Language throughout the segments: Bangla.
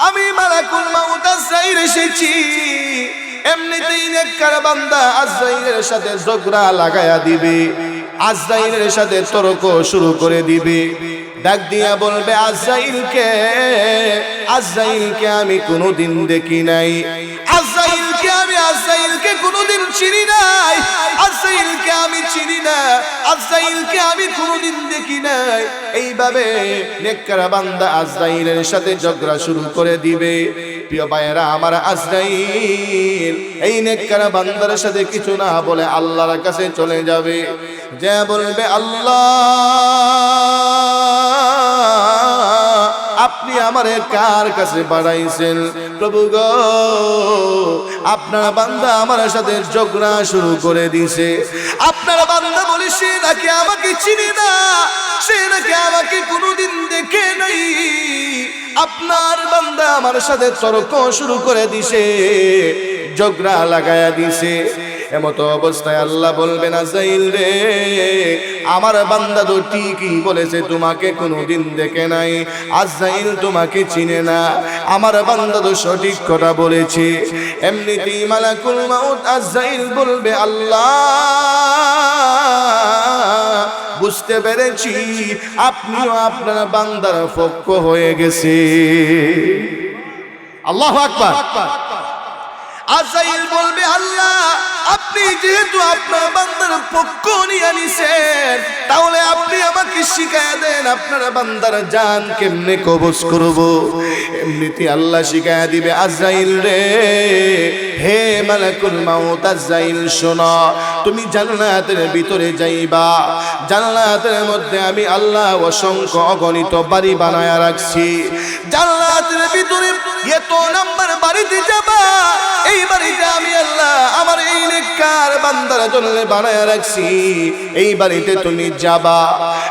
আমি মালাকুল মাউত আজরাইল এসেছি। এমনিতেই নেককার বান্দা আজরাইলের সাথে ঝগড়া লাগায়া দিবে, আজরাইলের সাথে তর্ক শুরু করে দিবে। ডাক দিয়া বলবে, আজরাইলকে আমি কোনোদিন দেখি নাই, আজরাইলকে কোনোদিন চিনি নাই, আজরাইলকে আমি চিনি না, আজরাইলকে আমি কোনোদিন দেখি নাই। এইভাবে নেককার বান্দা আজরাইলের সাথে ঝগড়া শুরু করে দিবে। প্রিয় ভাইয়েরা আমার, আজরাইল এই নেককার বান্দার সাথে কিছু না বলে আল্লাহর কাছে চলে যাবে, যে বলবে, আল্লাহ আপনি আমারে কার কাছে পাঠাইছেন? প্রভু গো, আপনার বান্দা আমার সাথে ঝগড়া শুরু করে দিছে। আপনার বান্দা বলে, সে নাকি আমাকে চিনি না, সে নাকি আমাকে কোনোদিন দেখে নাই। আপনার বান্দা আমার সাথে তর্ক শুরু করে দিছে, ঝগড়া লাগায়া দিছে। এমত অবস্থায় আল্লাহ বলবেন, আজরাইল রে, আমার বান্দা তো ঠিকই বলেছে, তোমাকে কোনোদিন দেখে নাই, আজরাইল তোমাকে চিনে না, আমার বান্দা তো সঠিক কথা বলেছে। এমনিতেই মালাকুল মাউত আজরাইল বলবে, আল্লাহ বুঝতে পেরেছি আপনিও আপনার বান্দার পক্ষ হয়ে গেছে। আল্লাহু আকবার। আজরাইল বলবে, আল্লাহ আপনি যেহেতু আপনার বান্দার পক্ষ নিয়ে নিছেন, তাহলে আপনি আমাকে শিখায়া দেন আপনার বান্দার জান কেমনে কবজ করব। এমনিতে আল্লাহ শিখায়া দিবে, আজরাইল রে, হে মালাকুল মাউত আজরাইল শোনো, তুমি জান্নাতের ভিতরে যাইবা, জান্নাতের মধ্যে আমি আল্লাহ অসংখ্য অগণিত বাড়ি বানায়া রাখছি। জান্নাতের ভিতরে এত নাম্বার বাড়িতে যাবা, এই বাড়িতে আমি আল্লাহ আমার এই নেককার বান্দার জন্য বানায়া রাখছি, এই বাড়িতে তুমি যাবা।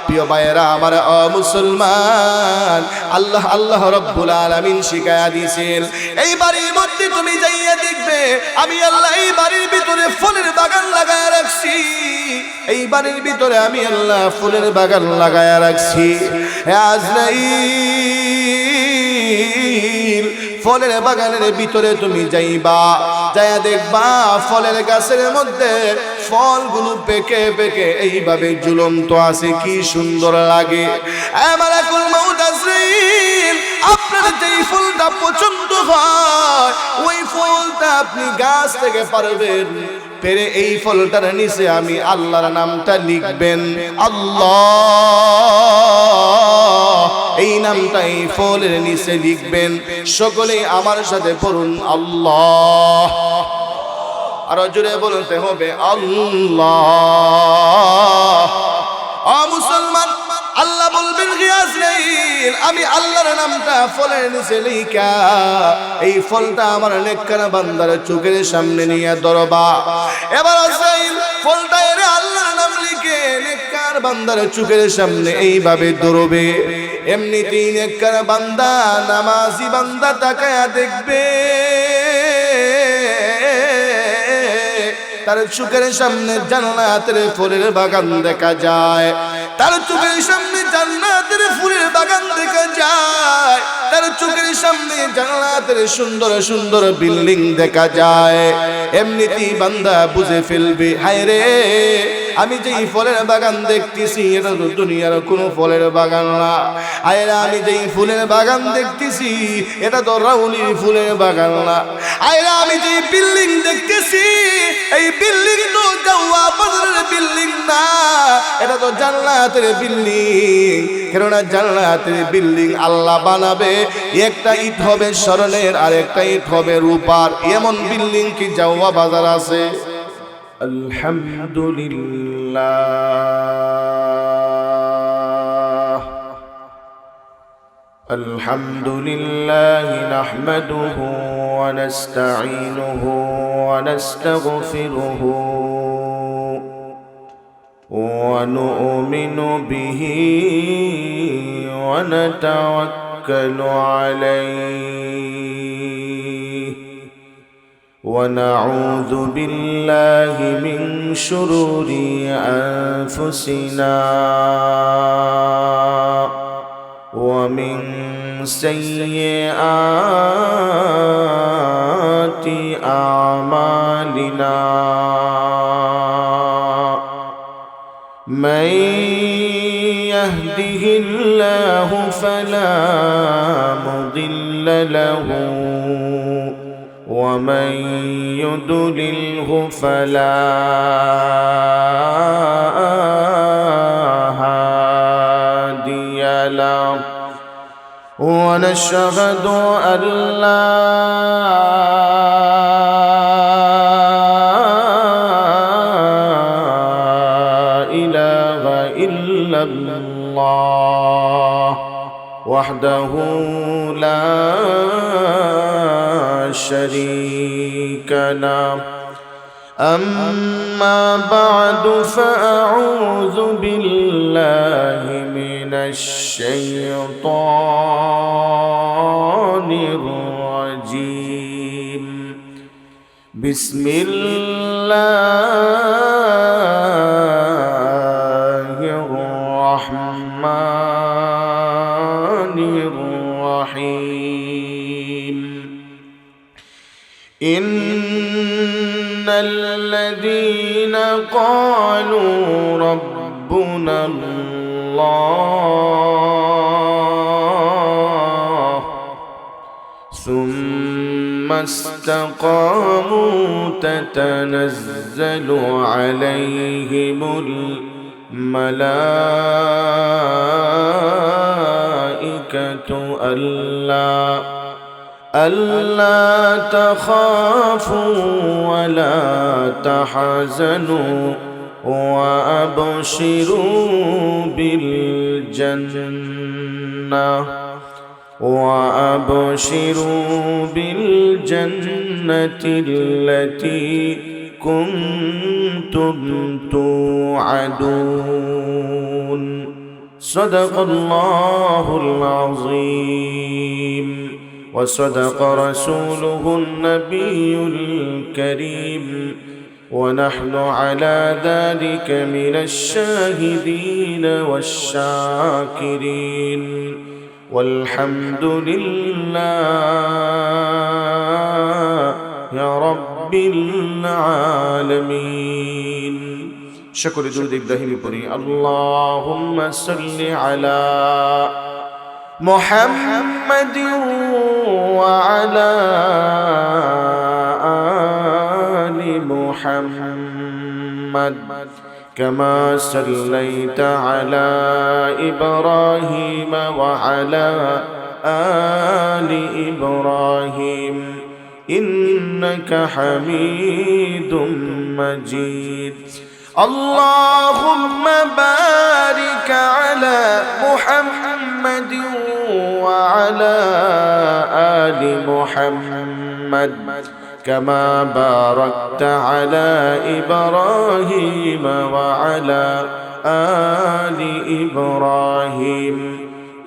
প্রিয় ভাইয়েরা আমার, মুসলমান, আল্লাহ আল্লাহ রব্বুল আলামিন শিখায়া দিয়েছেন, এই বাড়ির মধ্যে তুমি যাইয়া দেখবে আমি আল্লাহ এই বাড়ির ভিতরে ফুলের বাগান লাগায়া রাখছি, এই বাড়ির ভিতরে আমি আল্লাহ ফুলের বাগান লাগায়া রাখছি। হে আজরাইল, ফলের বাগানের ভিতরে তুমি যাইবা, যাইয়া দেখবা ফলের গাছের মধ্যে ফলগুলো পেকে পেকে এইভাবে ঝুলন্ত আছে, কি সুন্দর লাগে। মালাকুল মাউত আজরাইল, আপনার যেই ফুলটা পছন্দ হয় ওই ফলটা আপনি গাছ থেকে পারবেন পেরে, এই ফলটার নিচে আমি আল্লাহর নামটা লিখবেন, আল্লাহ, এই নামটা এই ফলের নিচে লিখবেন। সকলে আমার সাথে পড়ুন, আল্লাহ। আরো জোরে বলতে হবে, আল্লাহ। মুসলমান, আল্লাহ বলবেন, হে আজরাইল, আমি আল্লাহর নামটা ফলের নিচে লিখা এই ফলটা আমার নেককার বান্দার চোখের সামনে নিয়ে ধরবা। এবার আজরাইল ফলটা এনে আল্লাহর নাম লিখে নেককার বান্দার চোখের সামনে এইভাবে ধরবে। এমনিতেই নেককার বান্দা, নামাজি বান্দা তাকায়া দেখবে তার চোখের সামনে জান্নাতের ফুলের বাগান দেখা যায়, তার চোখের সামনে জান্নাতের ফুলের বাগান দেখা যায়, তার চোখের সামনে জান্নাতের সুন্দর সুন্দর বিল্ডিং দেখা যায়। এমনিতেই বান্দা বুঝে ফেলবে, হায় রে, আমি যেই ফলের বাগান দেখতেছি এটা তো দুনিয়ার কোনো ফলের বাগান না। আয়রা, আমি যেই ফুলের বাগান দেখতেছি এটা তো রাউলির ফুলের বাগান না। আয়রা, আমি যেই বিল্ডিং দেখতেছি এই বিল্ডিং তো জাওয়া বাজারের বিল্ডিং না, এটা তো জান্নাতের বিল্ডিং। কেননা জান্নাতের বিল্ডিং আল্লাহ বানাবে, একটা ইট হবে স্বর্ণের আর একটা ইট হবে রূপার। এমন বিল্ডিং কি জাওয়া বাজার আছে? আলহামদুলিল্লাহ, আলহামদুলিল্লাহ নাহমাদুহু ওয়া নাস্তাঈনুহু ওয়া নাস্তাগফিরুহু ওয়া নু'মিনু বিহি ওয়া নাতাওয়াক্কালু আলাইহি ونعوذ بالله من شرور أنفسنا ومن سيئات أعمالنا من يهده الله فلا مضل له ومن يضلله فلا هادي له ونشهد أن لا إله إلا الله وحده لا شريك له أما بعد فأعوذ بالله من الشيطان الرجيم بسم الله الرحمن الرحيم إن الذين قالوا ربنا الله ثم استقاموا تتنزل عليهم الملائكة ألا تخافوا ولا تحزنوا وأبشروا بالجنة التي كنتم توعدون صدق الله العظيم وصدق رسوله النبي الكريم ونحن على ذلك من الشاهدين والشاكرين والحمد لله يا رب العالمين شكر درود إبراهيم পড়ি اللهم صل على محمد وعلى آل محمد كما صليت على إبراهيم وعلى آل إبراهيم إنك حميد مجيد اللهم بارك على محمد وعلى آل محمد كما باركت على إبراهيم وعلى آل إبراهيم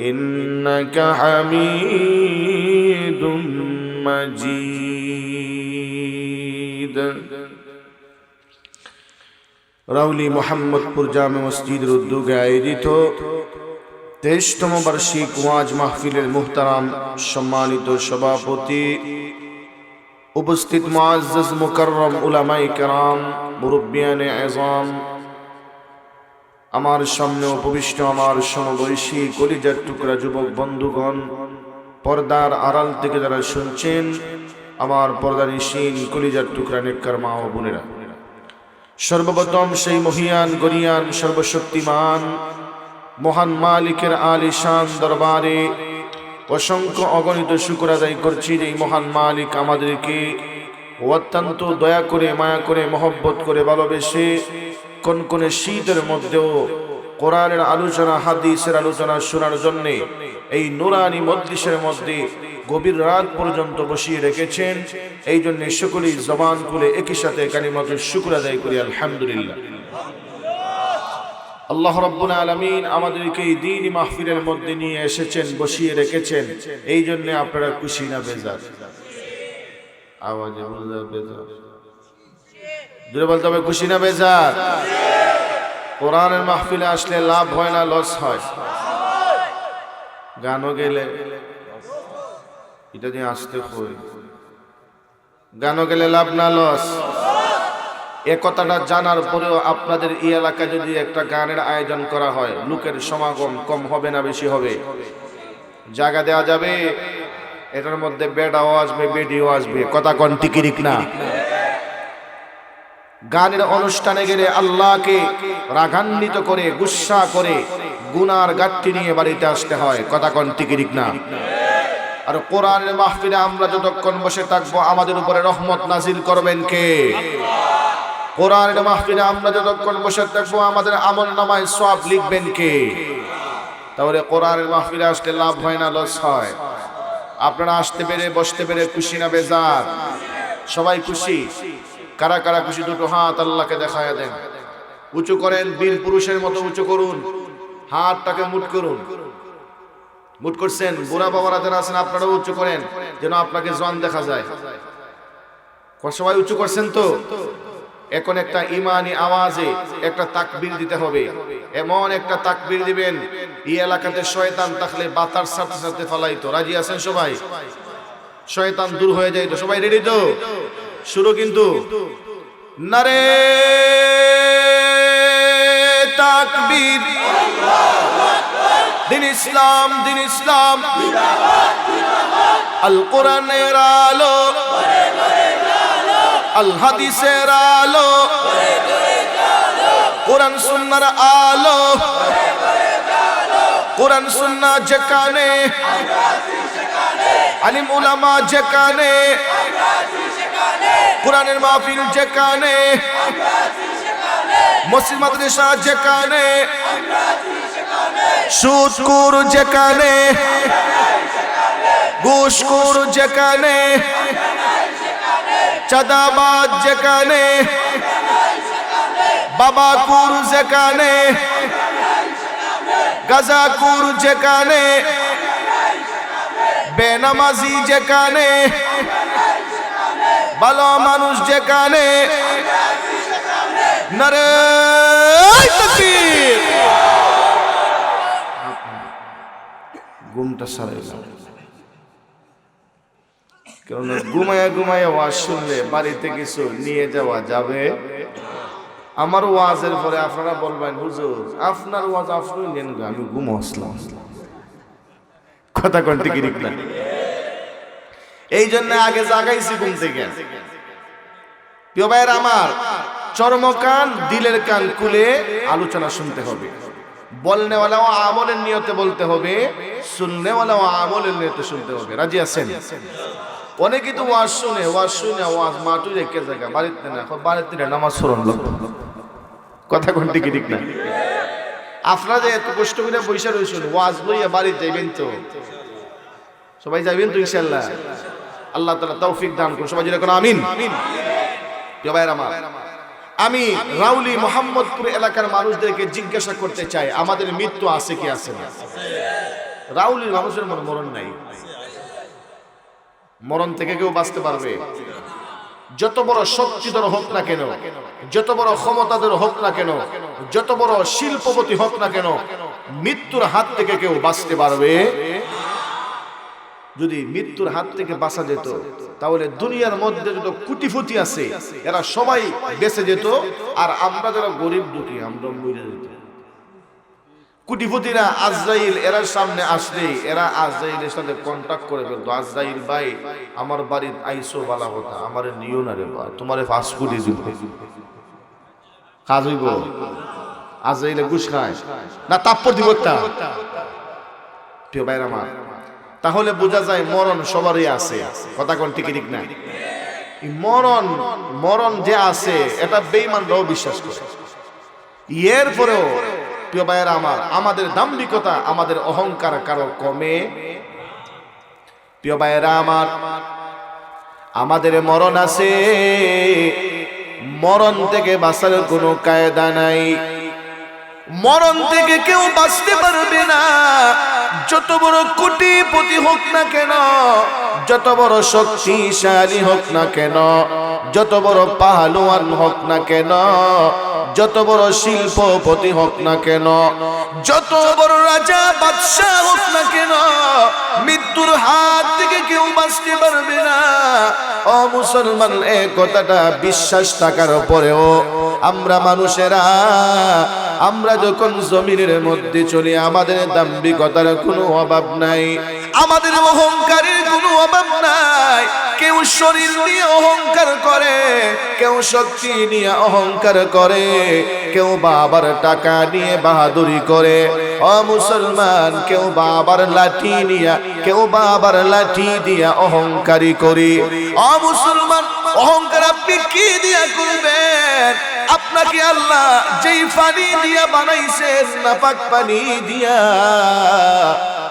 إنك حميد مجيد রাউলি মোহাম্মদপুর জামে মসজিদের উদ্যোগে আয়োজিত 23তম বার্ষিক ওয়াজ মাহফিলের মুহতারাম সম্মানিত সভাপতি উপস্থিত মুআজ্জাজ মুকাররম উলামায়ে কেরাম মুরব্বিয়ানে আযম আমার সামনে উপবিষ্ট আমার সমবয়সী কলিজার টুকরা যুবক বন্ধুগণ পর্দার আড়াল থেকে যারা শুনছেন আমার পর্দানিশীন কলিজার টুকরা নেককার মা ও বোনেরা সর্বপ্রথম সেই মহিয়ান গরিয়ান সর্বশক্তিমান মহান মালিকের আলিশান দরবারে অসংখ্য অগণিত শুকর আদায় করছি যে এই মহান মালিক আমাদেরকে অত্যন্ত দয়া করে মায়া করে মহব্বত করে ভালোবেসে কোন শীতের মধ্যেও কোরআনের আলোচনা হাদিসের আলোচনা শোনার জন্য এই নুরানি মজলিসের মধ্যে গভীর রাত পর্যন্ত বসিয়ে রেখেছেন। এই জন্য সকলেই জবান খুলে একই সাথে কালিমাতুল শুকর আদায় করি আলহামদুলিল্লাহ। আল্লাহ রাব্বুল আলামিন আমাদেরকে এই দ্বীনি মাহফিলের মধ্যে নিয়ে এসেছেন, বসিয়ে রেখেছেন। এই জন্য আপনারা খুশি না বেজার? আওয়াজে বুঝা বেজার, জোরে বলতে হবে খুশি না বেজার? কোরআনের মাহফিলে আসলে লাভ হয় না লস হয়? গানও গেলে এটা নিয়ে আসতে হয়, গানও গেলে লাভ না লস। এ কথাটা জানার পরেও আপনাদের এই এলাকায় যদি একটা গানের আয়োজন করা হয়, লোকের সমাগম কম হবে না বেশি হবে? জায়গা দেওয়া যাবে? এটার মধ্যে বেডাও আসবে, বেডিও আসবে, কথা কোন টিকিরিক না? গানের অনুষ্ঠানে গেলে আল্লাহকে রাগান্বিত করে, গুসা করে, গুনার গাঠটি নিয়ে বাড়িতে আসতে হয়, কথা কোন টিকিরিক না? আর কোরআনের মাহফিলে আমরা যতক্ষণ বসে থাকবো আমাদের উপরে রহমত নাজিল করবেন কে? কোরআনের মাহফিলে আমরা যতক্ষণ বসে থাকবো আমাদের আমলনামায় সওয়াব লিখবেন কে? তাহলে কোরআনের মাহফিলে আসলে লাভ হয় না লস হয়? আপনারা আসতে পেরে বসতে পেরে খুশি না বেজার? সবাই খুশি? কারা কারা খুশি দুটো হাত আল্লাহকে দেখায়া দেন, উঁচু করেন, বীর পুরুষের মতো উঁচু করুন, হাতটাকে মুঠ করুন। মুঠ করছেন? বুড়া বাবারা যারা আছেন আপনারা উঁচু করেন যেন আপনাকে জোয়ান দেখা যায়। সবাই উঁচু করছেন তো? এখন একটা ইমানি আওয়াজে একটা তাকবীর দিতে হবে, এমন একটা তাকবীর দিবেন এই এলাকাতে শয়তান থাকলে বাতার সাথে সাথে ফালাইতো। রাজি আছেন সবাই? শয়তান দূর হয়ে যাইতো। সবাই রেডি তো? শুরু কিন্তু। নারে তাকবীর, দিন ইসলাম, দিন ইসলাম, আল কোরআনের আলো, আল হাদিসের আলো, কোরআন সুন্নাহর আলো, কোরআন সুন্নাহ যেখানে, আলিম উলামা যেখানে, কোরআনের মাহফিল যেখানে, মসজিদ মাদ্রাসা যেখানে, সুদখোর যেখানে, ঘুষখোর যেখানে, চাঁদাবাজ যেখানে, বাবাখোর যেখানে, গাঁজাখোর যেখানে, বেনামাজি যেখানে, ভালো মানুষ যেখানে, নারে তাকবীর। ঘুমটা সারাইলাম, কারণ ঘুমায়া ঘুমায়া ওয়াজ শুনলে বাড়িতে কিছু নিয়ে যাওয়া যাবে? আমার ওয়াজের পরে আপনারা বলবেন হুজুর আপনার ওয়াজ আপনি নেন, আমি ঘুম আসলাম, কথা কোনটি কি ঠিক না? এই জন্য আগে জাগাইছি ঘুম থেকে। প্রিয় ভাইয়ের আমার, চর্মকান দিলের কান খুলে আলোচনা শুনতে হবে। বলনেওয়ালাও আমলের নিয়তে বলতে হবে, শুননেওয়ালাও আমলের নিয়তে শুনতে হবে। রাজি আছেন? অনেকে তো ওয়াজ শুনে ওয়াজ মাটু রেখে জায়গা বাড়িতে না, বাড়িতে নামাজ পড়ন লোক, কথা কোনটি কি ঠিক না? আপনারা যে এত কষ্ট করে বৈশা রয়েছেন ওয়াজ লইয়া বাড়ি যাইবেন তো? সবাই যাইবেন তো ইনশাআল্লাহ? আল্লাহ তাআলা তৌফিক দান করুন। সবাই যেরকম আমিন। প্রিয় ভাইরা আমার, আমি রাউলি মোহাম্মদপুর এলাকার মানুষদেরকে জিজ্ঞাসা করতে চাই, আমাদের মৃত্যু আছে কি আছে না? রাউলির মানুষের মরণ নাই। মরণ থেকে কেউ বাঁচতে পারবে? যত বড় শক্তিধর হোক না কেন, যত বড় ক্ষমতাধর হোক না কেন, যত বড় শিল্পপতি হোক না কেন, মৃত্যুর হাত থেকে কেউ বাঁচতে পারবে? যদি মৃত্যুর হাত থেকে বাঁচা যেত তাহলে দুনিয়ার মধ্যে যত কুটিফুটি আছে এরা সবাই বেঁচে যেত, আর আমরা যারা গরিব দুঃখী আমরা মরে যেত। কুটিফুটিরা আজরাইল এরা সামনে আসলেই এরা আজরাইলের সাথে কন্টাক্ট করে ফেলতো, আজরাইল ভাই আমার বাড়ির আইসো বালা কথা, আমার নিও না রে ভাই, তোমার 5 কোটি দিব, কাজ হইব? আজরাইলে ঘুষ খায় না তাপ্পর দিব একটা? প্রিয় ভাইরা আমার, তাহলে বোঝা যায় মরণ সবারই আছে, কথা কোন ঠিক ঠিক না? মরণ যে আছে এটা বেঈমানরাও বিশ্বাস করে। এরপরেও প্রিয় ভাইয়েরা আমার, আমাদের দাম্ভিকতা আমাদের অহংকার কারো কমে? প্রিয় ভাইয়েরা আমার, আমাদের মরণ আছে, মরণ থেকে বাঁচার কোনো কায়দা নাই। মরণ থেকে কেউ বাঁচতে পারবে না। যত বড় কোটিপতি হোক না কেন, যত বড় শক্তিশালী হোক না কেন, যত বড় পাহলওয়ান হোক না কেন, যত বড় শিল্পপতি হোক না কেন, যত বড় রাজা বাদশাহ হোক না কেন, মৃত্যুর হাত থেকে কেউ বাঁচতে পারবে না। ও মুসলমান, এই কথাটা বিশ্বাস থাকার পরেও আমরা মানুষেরা, আমরা যখন জমিনের মধ্যে চলি, আমাদের দাম্ভিকতার কোনো অভাব নাই, আমাদের অহংকারের কোনো অভাব নাই। কেউ শরীর নিয়ে অহংকার করে, কেউ শক্তি নিয়ে অহংকার করে, কেউ বাবার টাকা নিয়ে বাহাদুরি করে। ও মুসলমান, কেউ বাবার লাঠি নিয়ে, কেউ বাবার লাঠি দিয়া অহংকারী করি। ও মুসলমান, অহংকার আপনি কি দিয়া করবেন? আপনাকে আল্লাহ যেই পানি দিয়া বানাইছেন, নাপাক পানি দিয়া,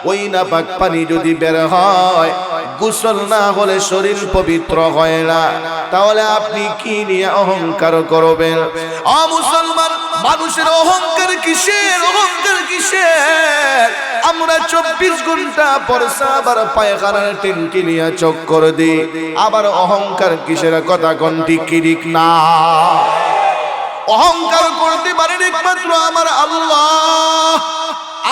ওই নাপাক পানি যদি বের হয়, গোসল না হলে শরীর পবিত্র হয় না, তাহলে আপনি কি নিয়ে অহংকার করবেন? ও মুসলমান, মানুষের অহংকার কিসের? অহংকার কিসের? আমরা 24 ঘন্টা প্রস্রাব আর পায়খানার ট্যাঙ্কি নিয়ে চক্কর দিই, আবার অহংকার কিসের? কথা কোন ঠিক কি ঠিক না? অহংকার করতে পারেন একমাত্র আমার আল্লাহ।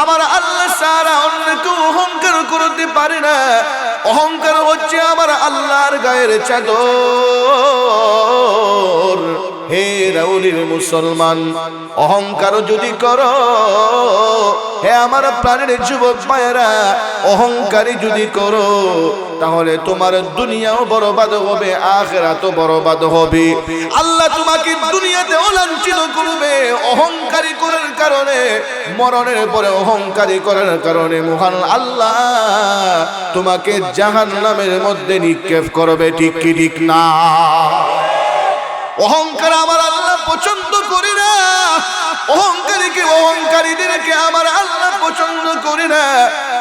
আমার আল্লাহ ছাড়া অন্য কেউ অহংকার করতে পারে না। অহংকার হচ্ছে আমার আল্লাহর গায়ের চাদর। হে রাউলির মুসলমান, অহংকার যদি করো, হে আমার প্রাণের যুবক ভাইয়েরা, অহংকারী যদি করো, তাহলে তোমার দুনিয়াও বরবাদ হবে, আখিরাতও বরবাদ হবে। আল্লাহ তোমাকে দুনিয়াতে লাঞ্ছিত করবে অহংকারী করার কারণে, মরণের পরে অহংকারী করার কারণে মহান আল্লাহ তোমাকে জাহান্নামের মধ্যে নিক্ষেপ করবে। ঠিক কি ঠিক না? অহংকার আমার আল্লাহ পছন্দ করে না। অহংকারীকে, অহংকারীদেরকে আমার আল্লাহ পছন্দ করে না।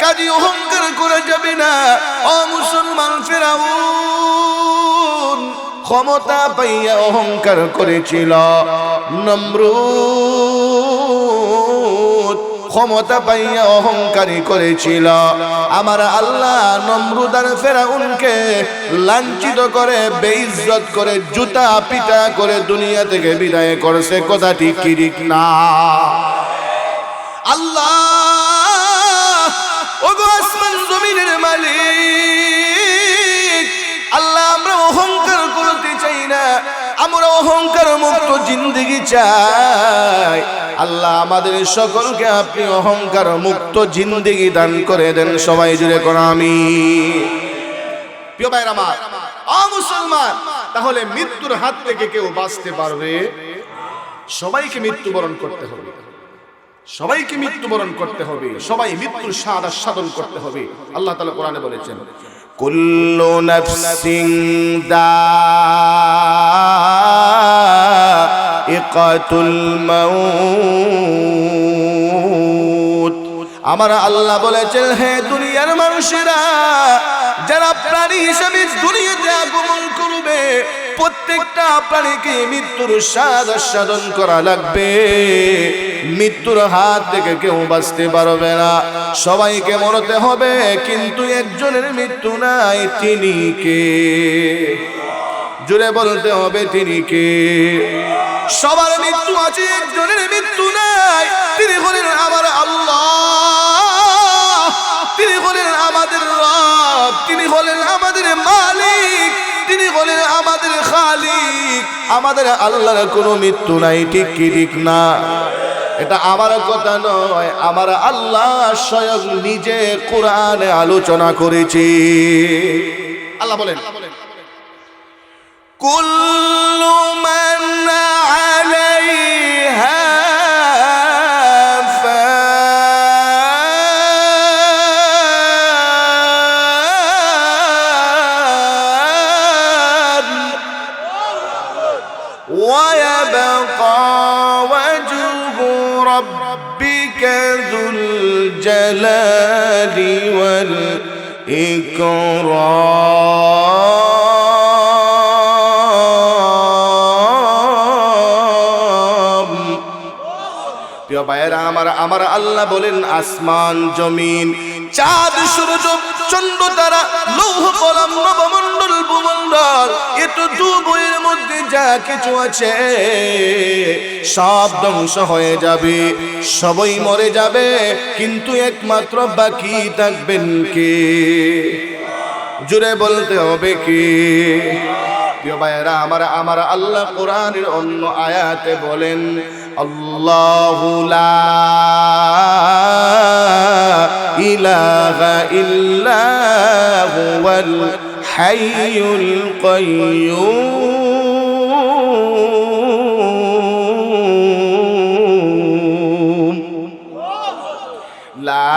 কাজী অহংকার করা যাবে না। ও মুসলমান, ফিরআউন ক্ষমতা পাইয়া অহংকার করেছিল, নমরুদ ক্ষমতা পাইয়া অহংকারী করেছিল। আমার আল্লাহ নমরুদ আর ফিরআউনকে লাঞ্ছিত করে, বেইজ্জত করে, জুতা পিটা করে দুনিয়া থেকে বিদায় করেছে। কথা ঠিক কি ঠিক না? আল্লাহ ওগো আসমান জমিনের মালিক আল্লাহ, আমরা অহংকার করতে চাই না, আমরা অহংকার মুক্ত জিন্দেগি চাই। আল্লাহ আমাদের সকলকে আপনি অহংকার মুক্ত জিন্দেগি দান করে দেন। সবাই জুড়ে কোন আমিন। প্রিয় ভাইরা আমার, ও মুসলমান, তাহলে মৃত্যুর হাত থেকে কেউ বাঁচতে পারবে? সবাইকে মৃত্যুবরণ করতে হবে, সবাইকে মৃত্যুবরণ করতে হবে, সবাই মৃত্যুর স্বাদ আস্বাদন করতে হবে। আল্লাহ তাআলা কোরআনে বলেছেন, কুল্লু নাফসিন যায়িকাতুল মাউত। আমার আল্লাহ বলেছেন, হে দুনিয়ার মানুষেরা, যারা প্রাণী হিসেবে দুনিয়াতে আগমন করবে, প্রত্যেকটা প্রাণীকে মৃত্যুর স্বাদ আস্বাদন করা লাগবে। মৃত্যুর হাত থেকে কেউ বাঁচতে পারবে না, সবাইকে মরতে হবে, কিন্তু একজনের মৃত্যু নাই। তিনি কে? জোরে বলতে হবে, তিনি কে? সবার মৃত্যু আছে, একজনের মৃত্যু নাই। তিনি হলেন আমার আল্লাহ, তিনি হলেন আমাদের রব, তিনি হলেন আমাদের মালিক, তিনি হলেন আমাদের খালিক। আমাদের আল্লাহর কোনো মৃত্যু নাই। ঠিক কি ঠিক না? এটা আমার কথা নয়, আমার আল্লাহ স্বয়ং নিজে কোরআনে আলোচনা করেছে। আল্লাহ বলেন, কুল্লু মান আলাইহা ফান ওয়া ইয়াবকা ওয়াজহু রাব্বিকা যুল জালালি ওয়াল ইকরাম। প্রিয় ভাইয়েরা আমার আল্লাহ বলেন আসমান জমিন চাঁদ সূর্য চন্দ্র তারা লৌহ কলম নবমণ্ডল ভূমণ্ডল এতটুকুর মধ্যে যা কিছু আছে সব ধ্বংস হয়ে যাবে, সবাই মরে যাবে, কিন্তু একমাত্র বাকি থাকবেন কে? জুড়ে বলতে হবে কে? প্রিয় ভাইয়েরা আমার আল্লাহ কোরআনের অন্য আয়াতে বলেন আল্লাহু লা ইলাহা ইল্লা হুয়াল হাইয়ুল কাইয়্যুম লা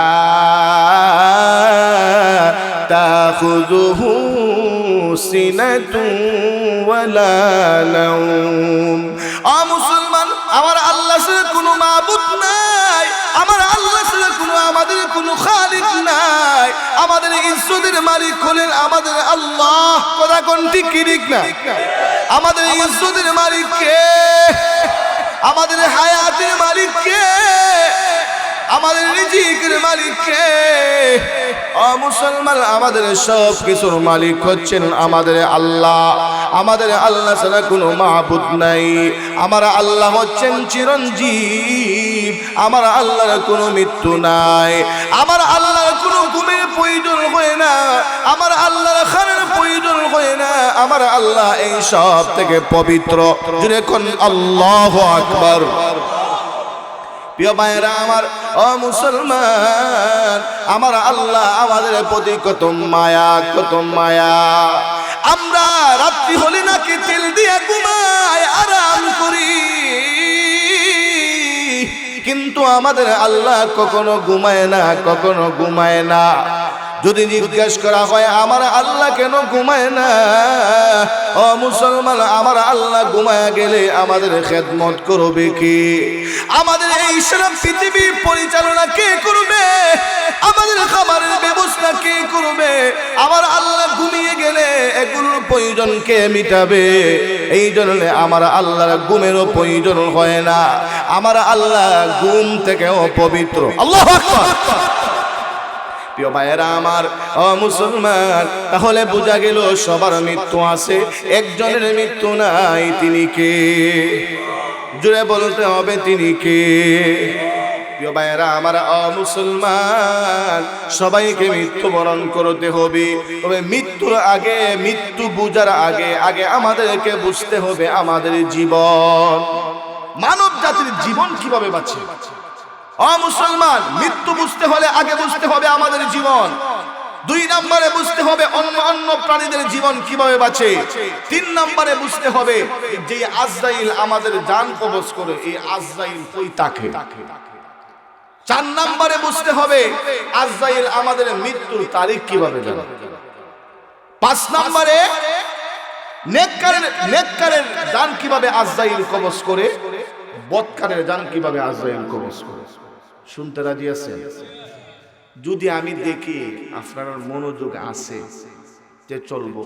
তাখুযুহু সিনাতুন ওয়ালা নাওম। মুসলমান, আমার আল্লাহ ছাড়া কোনো মাবুদ নাই, আমার আল্লাহ ছাড়া কোনো আমাদের কোনো খালিক নাই। আমাদের ইজ্জতের মালিক হলেন আমাদের আল্লাহ। কথা কোন ঠিক কি ঠিক না? আমাদের ইজ্জতের মালিক কে? আমাদের হায়াতের মালিক কে? আমাদের রিজিকের মালিক কে? মুসলমান, আমাদের সব কিছুর মালিক হচ্ছেন আমাদের আল্লাহ। আমাদের আল্লাহ ছাড়া কোনো মাবুদ নাই। আমার আল্লাহ হচ্ছেন চিরঞ্জীব। আমার আল্লাহর কোনো মৃত্যু নাই। আমার আল্লাহর কোনো ঘুমের প্রয়োজন হয় না। আমার আল্লাহর খানের প্রয়োজন হয় না। আমার আল্লাহ এই সব থেকে পবিত্র। জুড়ে কোন আল্লাহু আকবার। প্রিয় ভাইরা আমার, মুসলমান, আমার আল্লাহ আমাদের প্রতি কত মায়া, কত মায়া। আমরা রাত্রি হলে নাকি তেল দিয়ে ঘুমাই, আরাম করি, কিন্তু আমাদের আল্লাহ কখনো ঘুমায় না, কখনো ঘুমায় না। যদি জিজ্ঞেস করা হয় আমার আল্লাহ কেন ঘুমায় না, মুসলমান, আমার আল্লাহ ঘুমায় গেলে আমাদের খেদমত করবে কে? আমাদের এই সারা পৃথিবী পরিচালনা কে করবে? আমাদের খাবারের ব্যবস্থা কে করবে? আমার আল্লাহ ঘুমিয়ে গেলে এগুলোর প্রয়োজন কে মিটাবে? এই জন্য আমার আল্লাহর ঘুমেরও প্রয়োজন হয় না। আমার আল্লাহ ঘুম থেকেও পবিত্র। আল্লাহু আকবার। প্রিয় ভাইয়েরা আমার, মুসলমান, তাহলে বোঝা গেল সবার মৃত্যু আছে, একজনের মৃত্যু নাই। তিনি কে? জুড়ে বলতে হবে তিনি কে? প্রিয় ভাইয়েরা আমার, মুসলমান, সবাইকে মৃত্যুবরণ করতে হবে। তবে মৃত্যুর আগে, মৃত্যু বুঝার আগে আগে আমাদেরকে বুঝতে হবে আমাদের জীবন, মানব জাতির জীবন কিভাবে বাঁচে। মুসলমান, মৃত্যু বুঝতে হলে আগে বুঝতে হবে আমাদের জীবন। 2 নম্বরে বুঝতে হবে অন্য প্রাণীদের জীবন কিভাবে বাঁচে। 3 নম্বরে বুঝতে হবে যে আজরাইল আমাদের জান কবজ করে, এই আজরাইল কই থাকে। 4 নম্বরে বুঝতে হবে আজরাইল আমাদের মৃত্যুর তারিখ কিভাবে জানে। 5 নম্বরে নেককারের জান কিভাবে আজরাইল কবজ করে, বদকারের জান কিভাবে আজরাইল কবজ করে। শুনতে রাজি আছেন? যদি আমি দেখি আপনার মনোযোগ আছে যে চলবো,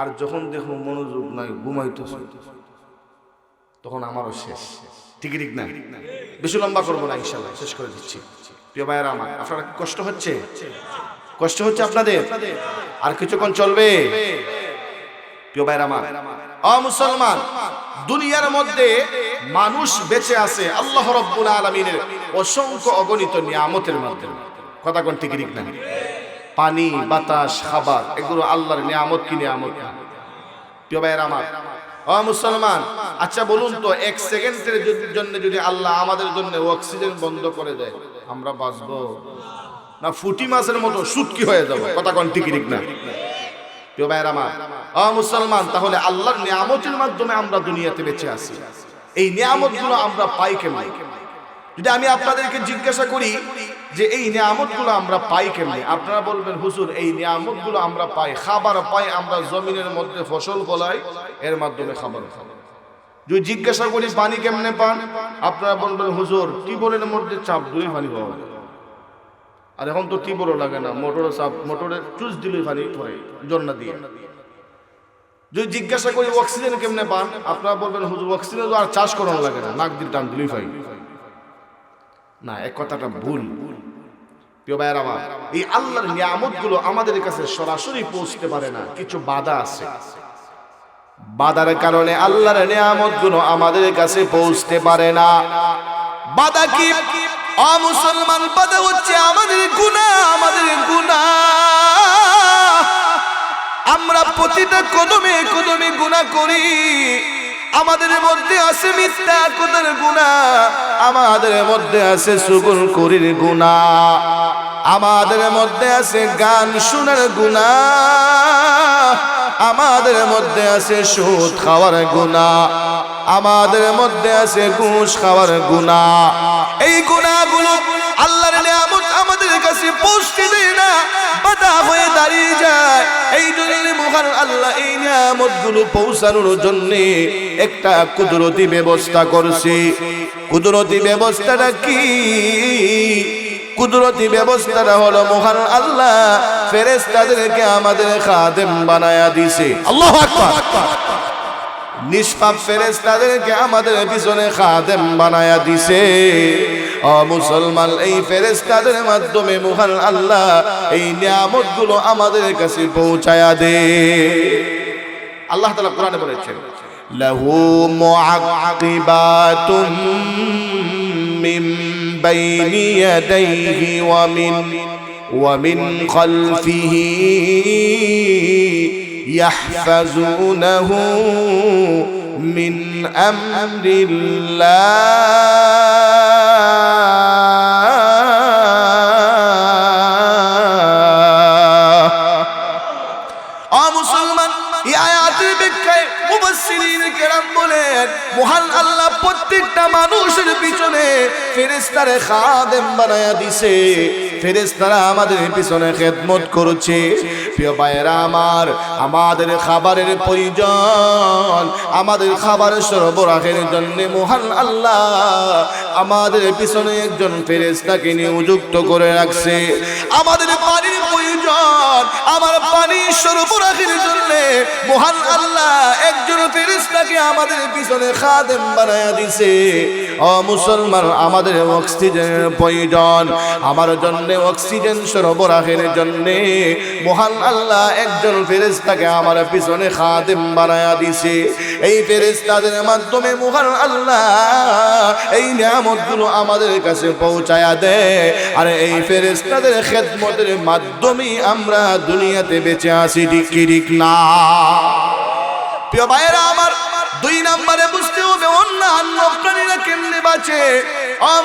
আর যখন দেখো মনোযোগ নাই, ঘুমাইতেছে, তখন আমারও শেষ। ঠিক ঠিক না? বেশি লম্বা করবো না, ইনশাআল্লাহ শেষ করে দিচ্ছি। প্রিয় ভাইয়েরা আমার, আপনারা কষ্ট হচ্ছে? কষ্ট হচ্ছে আপনাদের? আর কিছুক্ষণ চলবে। প্রিয় ভাইয়েরা আমার, মুসলমান, দুনিয়ার মধ্যে মানুষ বেঁচে আছে আল্লাহ রাব্বুল আলামিনের অসংখ্য অগণিত নিয়ামতের মাধ্যমে। কথা কোন ঠিক ঠিক না? পানি, বাতাস, খাবার, এগুলো আল্লাহর নিয়ামত কি নিয়ামত না? প্রিয় ভাইয়েরা আমার, মুসলমান, আচ্ছা বলুন তো, 1 সেকেন্ডের জন্য যদি আল্লাহ আমাদের জন্য অক্সিজেন বন্ধ করে দেয়, আমরা বাঁচবো না ফুটি মাছের মতো শুটকি হয়ে যাব? কথা কোন ঠিক ঠিক না? প্রিয় ভাইয়েরা আমার, মুসলমান, তাহলে আল্লাহর নিয়ামতের মাধ্যমে আমরা দুনিয়াতে বেঁচে আছি। এই নিয়ামতগুলো আমরা পাই কেমনে? যদি আমি আপনাদেরকে জিজ্ঞাসা করি যে এই নিয়ামতগুলো আমরা পাই কেমনে, আপনারা বলবেন হুজুর এই নিয়ামতগুলো আমরা পাই, খাবার পাই, আমরা জমিনের মধ্যে ফসল ফলাই, এর মাধ্যমে খাবার খাই। যদি জিজ্ঞাসা করি পানি কেমনে পান, আপনারা বলবেন হুজুর টিউবওয়েলের মধ্যে চাপ দিলেই পানি পাওয়া যায়। আর এখন তো টিউবওয়েলও লাগে না, মোটরের চাপ, মোটরের চুজ দিলেই পানি পড়ে ঝর্ণা দিয়ে। যদি জিজ্ঞাসা করি অক্সিজেন কেমনে পান, আপনারা বলবেন হুজুর অক্সিজেন তো আর চাষ করানো লাগে না, নাক দিয়ে টান দিলেই পাই। না, এক কথাটা ভুল। প্রিয় ভাইয়েরা আমার, এই আল্লাহর নিয়ামতগুলো আমাদের কাছে সরাসরি পৌঁছতে পারে না, কিছু বাধা আছে। বাধার কারণে আল্লাহর নিয়ামতগুলো আমাদের কাছে পৌঁছতে পারে না। বাধা কি? মুসলমান, বাধা হচ্ছে আমাদের গুনাহ, আমাদের গুনাহ। আমরা প্রতিটা কদমে কদমে গুনাহ করি। আমাদের মধ্যে আছে মিথ্যা কথার গুনাহ, আমাদের মধ্যে আছে চুগলখড়ির গুনাহ, আমাদের মধ্যে আছে গান শোনার গুনাহ, আমাদের মধ্যে আছে সুদ খাওয়ার গুনাহ, আমাদের মধ্যে আছে ঘুষ খাওয়ার গুনাহ। এই গুনাহগুলো আল্লাহর নিয়ামত আমাদের কাছে পৌঁছতে দেয় না, বাধা হয়ে দাঁড়িয়ে যায়। এই জন্য মহান আল্লাহ এই নিয়ামতগুলো পৌঁছানোর জন্য একটা কুদরতি ব্যবস্থা করছে। কুদরতি ব্যবস্থাটা কি? কুদরতি ব্যবস্থাটা হলো মহান আল্লাহ ফেরেশতাদেরকে আমাদের খাদেম বানায়া দিছে। আল্লাহু আকবার। নিষ্পাপ ফেরেশতাদেরকে আমাদের পিছনে খাদেম বানায়া দিছে। ও মুসলমান, এই ফেরেশতাদের মাধ্যমে মহান আল্লাহ এই নিয়ামতগুলো আমাদের কাছে পৌঁছায়া দে। আল্লাহ তাআলা কোরআনে বলেছেন, লাহু মুআক্কিবাতুম মিন বাইনি ইয়াদাইহি ওয়া মিন খালফিহি ইয়াহফাজুনাহু মিন আমরিল্লাহ। মুসলমান, এই আয়াতের ব্যাখ্যায় মুফাসসিরিন কেরাম বলেন, মহান আল্লাহ প্রত্যেকটা মানুষের পিছনে ফেরেশতারে খাদেম বানায়া দিছে। ফেরেশতারা আমাদের পিছনে খেদমত করছে। প্রিয় ভাইয়েরা আমার, আমাদের খাবারের প্রয়োজন, আমাদের খাবার সরবরাহের জন্য মহান আল্লাহ আমাদের পিছনে একজন ফেরেশতাকে নিযুক্ত করে রাখছে। আমাদের পানির প্রয়োজন, আমার পানি সরবরাহের জন্য মহান আল্লাহ একজন ফেরেশতাকে আমাদের পিছনে খাদেম বানায়া দিছে। ও মুসলমান, আমাদের অক্সিজেনের প্রয়োজন, আমার জন্য অক্সিজেন সরবরাহের জন্য মহান আল্লাহ একজন ফেরেশতাকে আমার পিছনে খাদেম বানায়া দিছে। এই ফেরেশতাদের মাধ্যমে মহান আল্লাহ এই নিয়ামতগুলো আমাদের কাছে পৌঁছায়া দেয়। আর এই ফেরেশতাদের খেদমতের মাধ্যমে আমরা দুনিয়াতে বেঁচে আছি, ঠিক কি ঠিক না? প্রিয় ভাইয়েরা আমার, দুই নম্বরে বুঝতে হবে অন্যান্য প্রাণীরা কেমনে বাঁচে।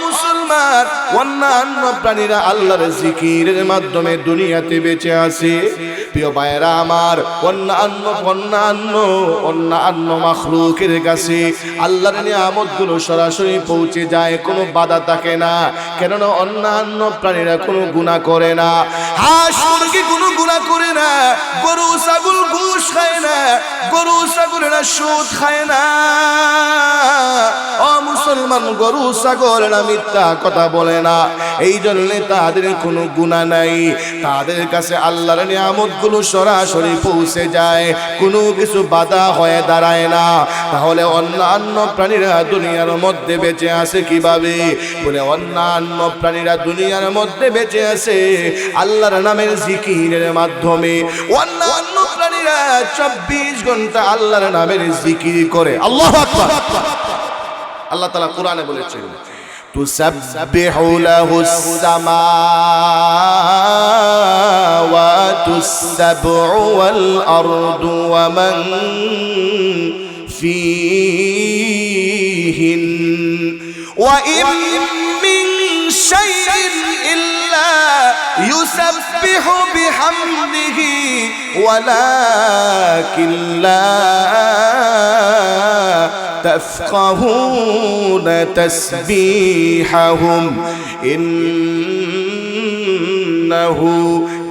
মুসলমান, অন্যান্য প্রাণীরা আল্লাহর জিকিরের মাধ্যমে দুনিয়াতে বেঁচে আছে। প্রিয় ভাইয়েরা আমার, অন্যান্য মাখলুকের কাছে আল্লাহর নিয়ামতগুলো সরাসরি পৌঁছে যায়, কোনো বাধা থাকে না। কেননা অন্যান্য প্রাণীরা কোনো গুনাহ করে না। হাঁস মুরগি কোনো গুনাহ করে না, গরু ছাগল ঘুষ খায় না, গরু ছাগলেরা সুদ খায় না। ও মুসলমান, গরু ছাগলেরা মিথ্যা কথা বলে না, এই জন্য তাদের কোনো গুনাহ নাই। তাদের কাছে আল্লাহর নিয়ামতগুলো সরাসরি পৌঁছে যায়, কোনো কিছু বাধা হয়ে দাঁড়ায় না। তাহলে অন্যান্য প্রাণীরা দুনিয়ার মধ্যে বেঁচে আছে কিভাবে? বলে অন্যান্য প্রাণীরা দুনিয়ার মধ্যে বেঁচে আছে আল্লাহর নামের জিকিরের মাধ্যমে। অন্যান্য প্রাণীরা 24 ঘন্টা আল্লাহর নামের জিকির করে। আল্লাহু আকবার। আল্লাহ তাআলা কোরআনে বলেছেন, তুসাব্বিহু লাহুস সামাওয়াতুস সাবউ ওয়াল আরদু ওয়া মান ফীহিন ওয়া ইম মিন শাইইন ইল্লা ইউসাব্বিহু বিহামদিহি ওয়ালাকিন লা تفقهون تسبيحهم إنه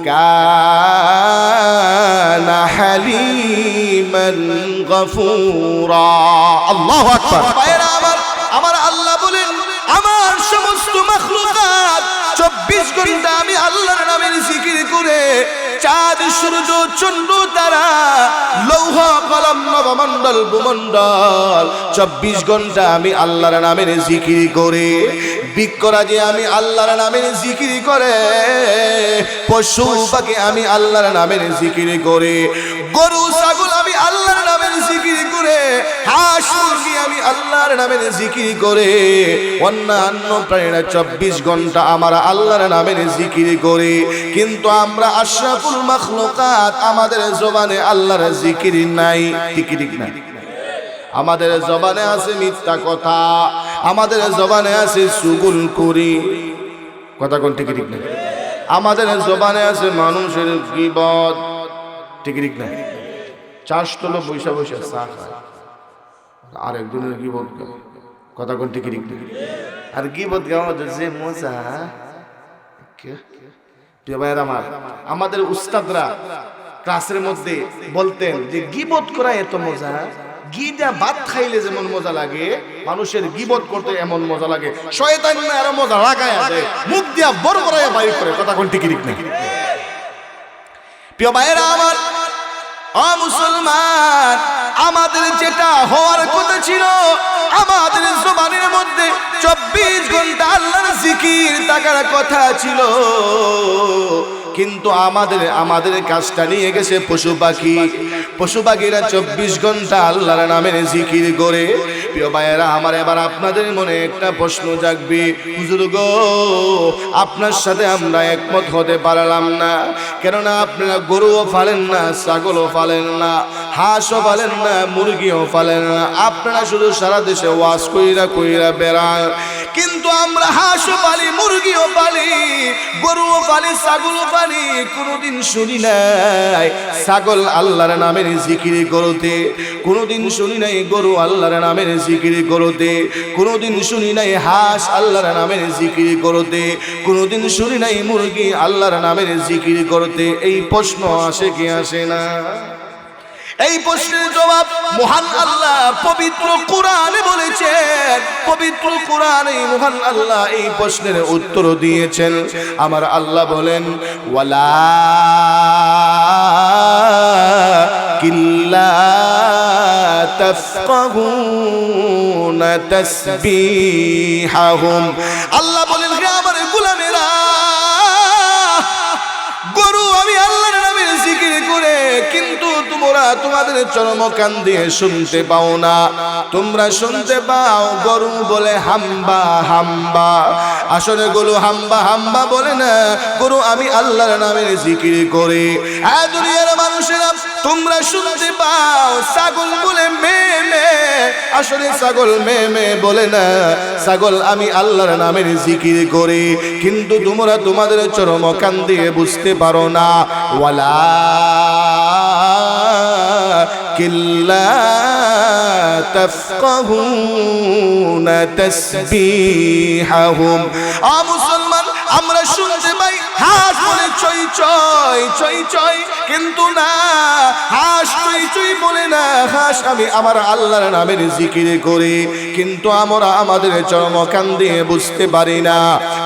كان حليما غفورا الله أكبر আমার আল্লাহ বলেন, আমার সমস্ত মাখলুকাত 24 ঘন্টা আমি আল্লাহর নামের জিকির করে চাঁদ সূর্য চন্দ্র তারা লৌহ কলম নব নরমণ্ডল ভূমণ্ডল 24 ঘন্টা আমি আল্লাহর নামের জিকির করে, বৃক্ষরাজি আমি আল্লাহর নামের জিকির করে, পশু পাখি আমি আল্লাহর নামের জিকির করে, গরু ছাগল আমি আল্লাহর নামের জিকির করে, হাঁস মুরগি আমি আল্লাহর নামের জিকির করে, অন্যান্য প্রাণীরা 24 ঘন্টা আমার আল্লাহর নামের জিকির করে। কিন্তু আমরা আশরাফুল মাখলুকাত, আমাদের জবানে আল্লাহর জিকির নাই। ঠিক না? আমাদের জবানে আছে মিথ্যা কথা, আমাদের জবানে আছে চুগলখড়ি। কথা কোন ঠিক না? আমাদের জবানে আছে মানুষের গীবত। ঠিক না? চাষতলো বৈশা বৈশা চা খায়, আর একজনের গীবত গায়। কথা কোন ঠিক না? আর গীবত গাওয়া যে মজা, আমাদের উস্তাদরা ক্লাসের মধ্যে বলতেন যে গীবত করা এত মজা, ঘি দিয়া ভাত খাইলে যেমন মজা লাগে, মানুষের গীবত করতে এমন মজা লাগে। শয়তান না আরো মজা লাগায় দেয়, মুখ দিয়া বড় বড় বাইর করে। কথা কোন ঠিক না? প্রিয় ভাইরা আমার, মুসলমান, আমাদের যেটা হওয়ার কথা ছিল, আমাদের জবানের মধ্যে 24 ঘন্টা আল্লাহর জিকির থাকার কথা ছিল, কিন্তু আমাদের কাজটা নিয়ে গেছে পশু পাখি। পশু পাখিরা 24 ঘন্টা আল্লাহর নামের জিকির করে। প্রিয় ভাইয়েরা আমার, এবার আপনাদের মনে একটা প্রশ্ন জাগবে, হুজুর গো, আপনার সাথে আমরা একমত হতে পারলাম না, কেননা আপনারা গরুও পালেন না, ছাগলও পালেন না, হাঁসও পালেন না, মুরগিও পালেন না, আপনারা শুধু সারা দেশে ওয়াজ কইরা বেড়ান, কিন্তু আমরা হাঁসও পালি, মুরগিও পালি, গরুও পালি, ছাগলও পালি। কোনোদিন শুনি নাই ছাগল আল্লাহর নামের জিকির করতে, কোনোদিন শুনি নাই গরু আল্লাহর নামের জিকির করতে, কোনোদিন শুনি নাই হাঁস আল্লাহর নামের জিকির করতে, কোনোদিন শুনি নাই মুরগি আল্লাহর নামের জিকির করতে। এই প্রশ্ন আসে কি আসে না? এই প্রশ্নের জবাব মহান আল্লাহ পবিত্র কোরআনে বলেছেন। পবিত্র কোরআনে মহান আল্লাহ এই প্রশ্নের উত্তর দিয়েছেন। আমার আল্লাহ বলেন, ওয়ালা কিল্লা তাফকাহুনা তাসবিহাহুম। আল্লাহ বলেন, হে আমার গোলামেরা, গরু আমি আল্লাহর নামের জিকির করে, কিন্তু তোমরা তোমাদের চরম কান দিয়ে শুনতে পাও না। তোমরা শুনতে পাও গরু বলে হাম্বা হাম্বা, আসলে গরু হাম্বা হাম্বা বলে না, গরু আমি আল্লাহর নামের জিকির করে। হ্যাঁ দুনিয়ার মানুষেরা, তোমরা শুনতে পাও ছাগল বলে মে মে, আসলে ছাগল মে মে বলে না, ছাগল আমি আল্লাহর নামের জিকির করে, কিন্তু তোমরা তোমাদের চরম কান দিয়ে বুঝতে পারো না। ওয়ালা কিল্লা তাফকাহুনা তাসবিহাহুম। মুসলমান, আমরা শুনতে পাই হাঁস বলে চই চই চই চই, কিন্তু না, হাঁস চই চই বলে না, হাঁস আমি আমার আল্লাহর নামের জিকির করি, কিন্তু আমরা আমাদের চরম কান দিয়ে বুঝতে পারি না।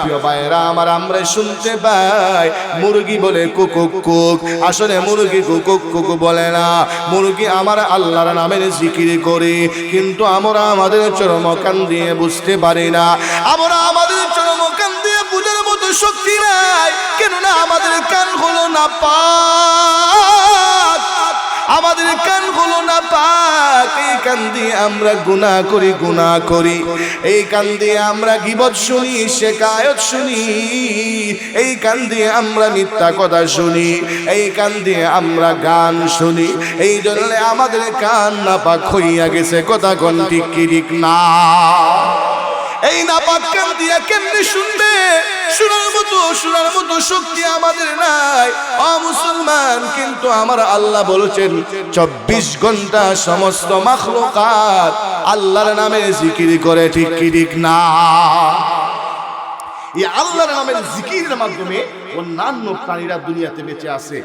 প্রিয় ভাইরা আমার, আমরা শুনতে পাই মুরগি বলে কুকুক কুক, আসলে মুরগি কুকুক কুক বলে না, মুরগি আমার আল্লাহর নামের জিকির করে, কিন্তু আমরা আমাদের চরম কান দিয়ে বুঝতে পারি না। আমরা আমাদের চরম কান দিয়ে বুঝার মতো শক্তি নাই, কেননা আমাদের কান হলো না পাক, আমাদের কান হলো না পাক। এই কান দিয়ে আমরা গুনাহ করি, এই কান দিয়ে আমরা গীবত শুনি, শিকায়ত শুনি, এই কান দিয়ে আমরা মিথ্যা কথা শুনি, এই কান দিয়ে আমরা গান শুনি। এই জন্য আমাদের কান নাপাক হইয়া গেছে। কথা কোন ঠিক কি ঠিক না? এই নাপাক কান দিয়া কেমনে শুনবে? শোনার মতো শক্তি আমাদের নাই, মুসলমান। কিন্তু আমার আল্লাহ বলছেন 24 ঘন্টা সমস্ত মাখলুকাত আল্লাহর নামে জিকির করে। ঠিক কি ঠিক না? এই আল্লাহর নামের জিকিরের মাধ্যমে অন্যান্য প্রাণীরা দুনিয়াতে বেঁচে আছে।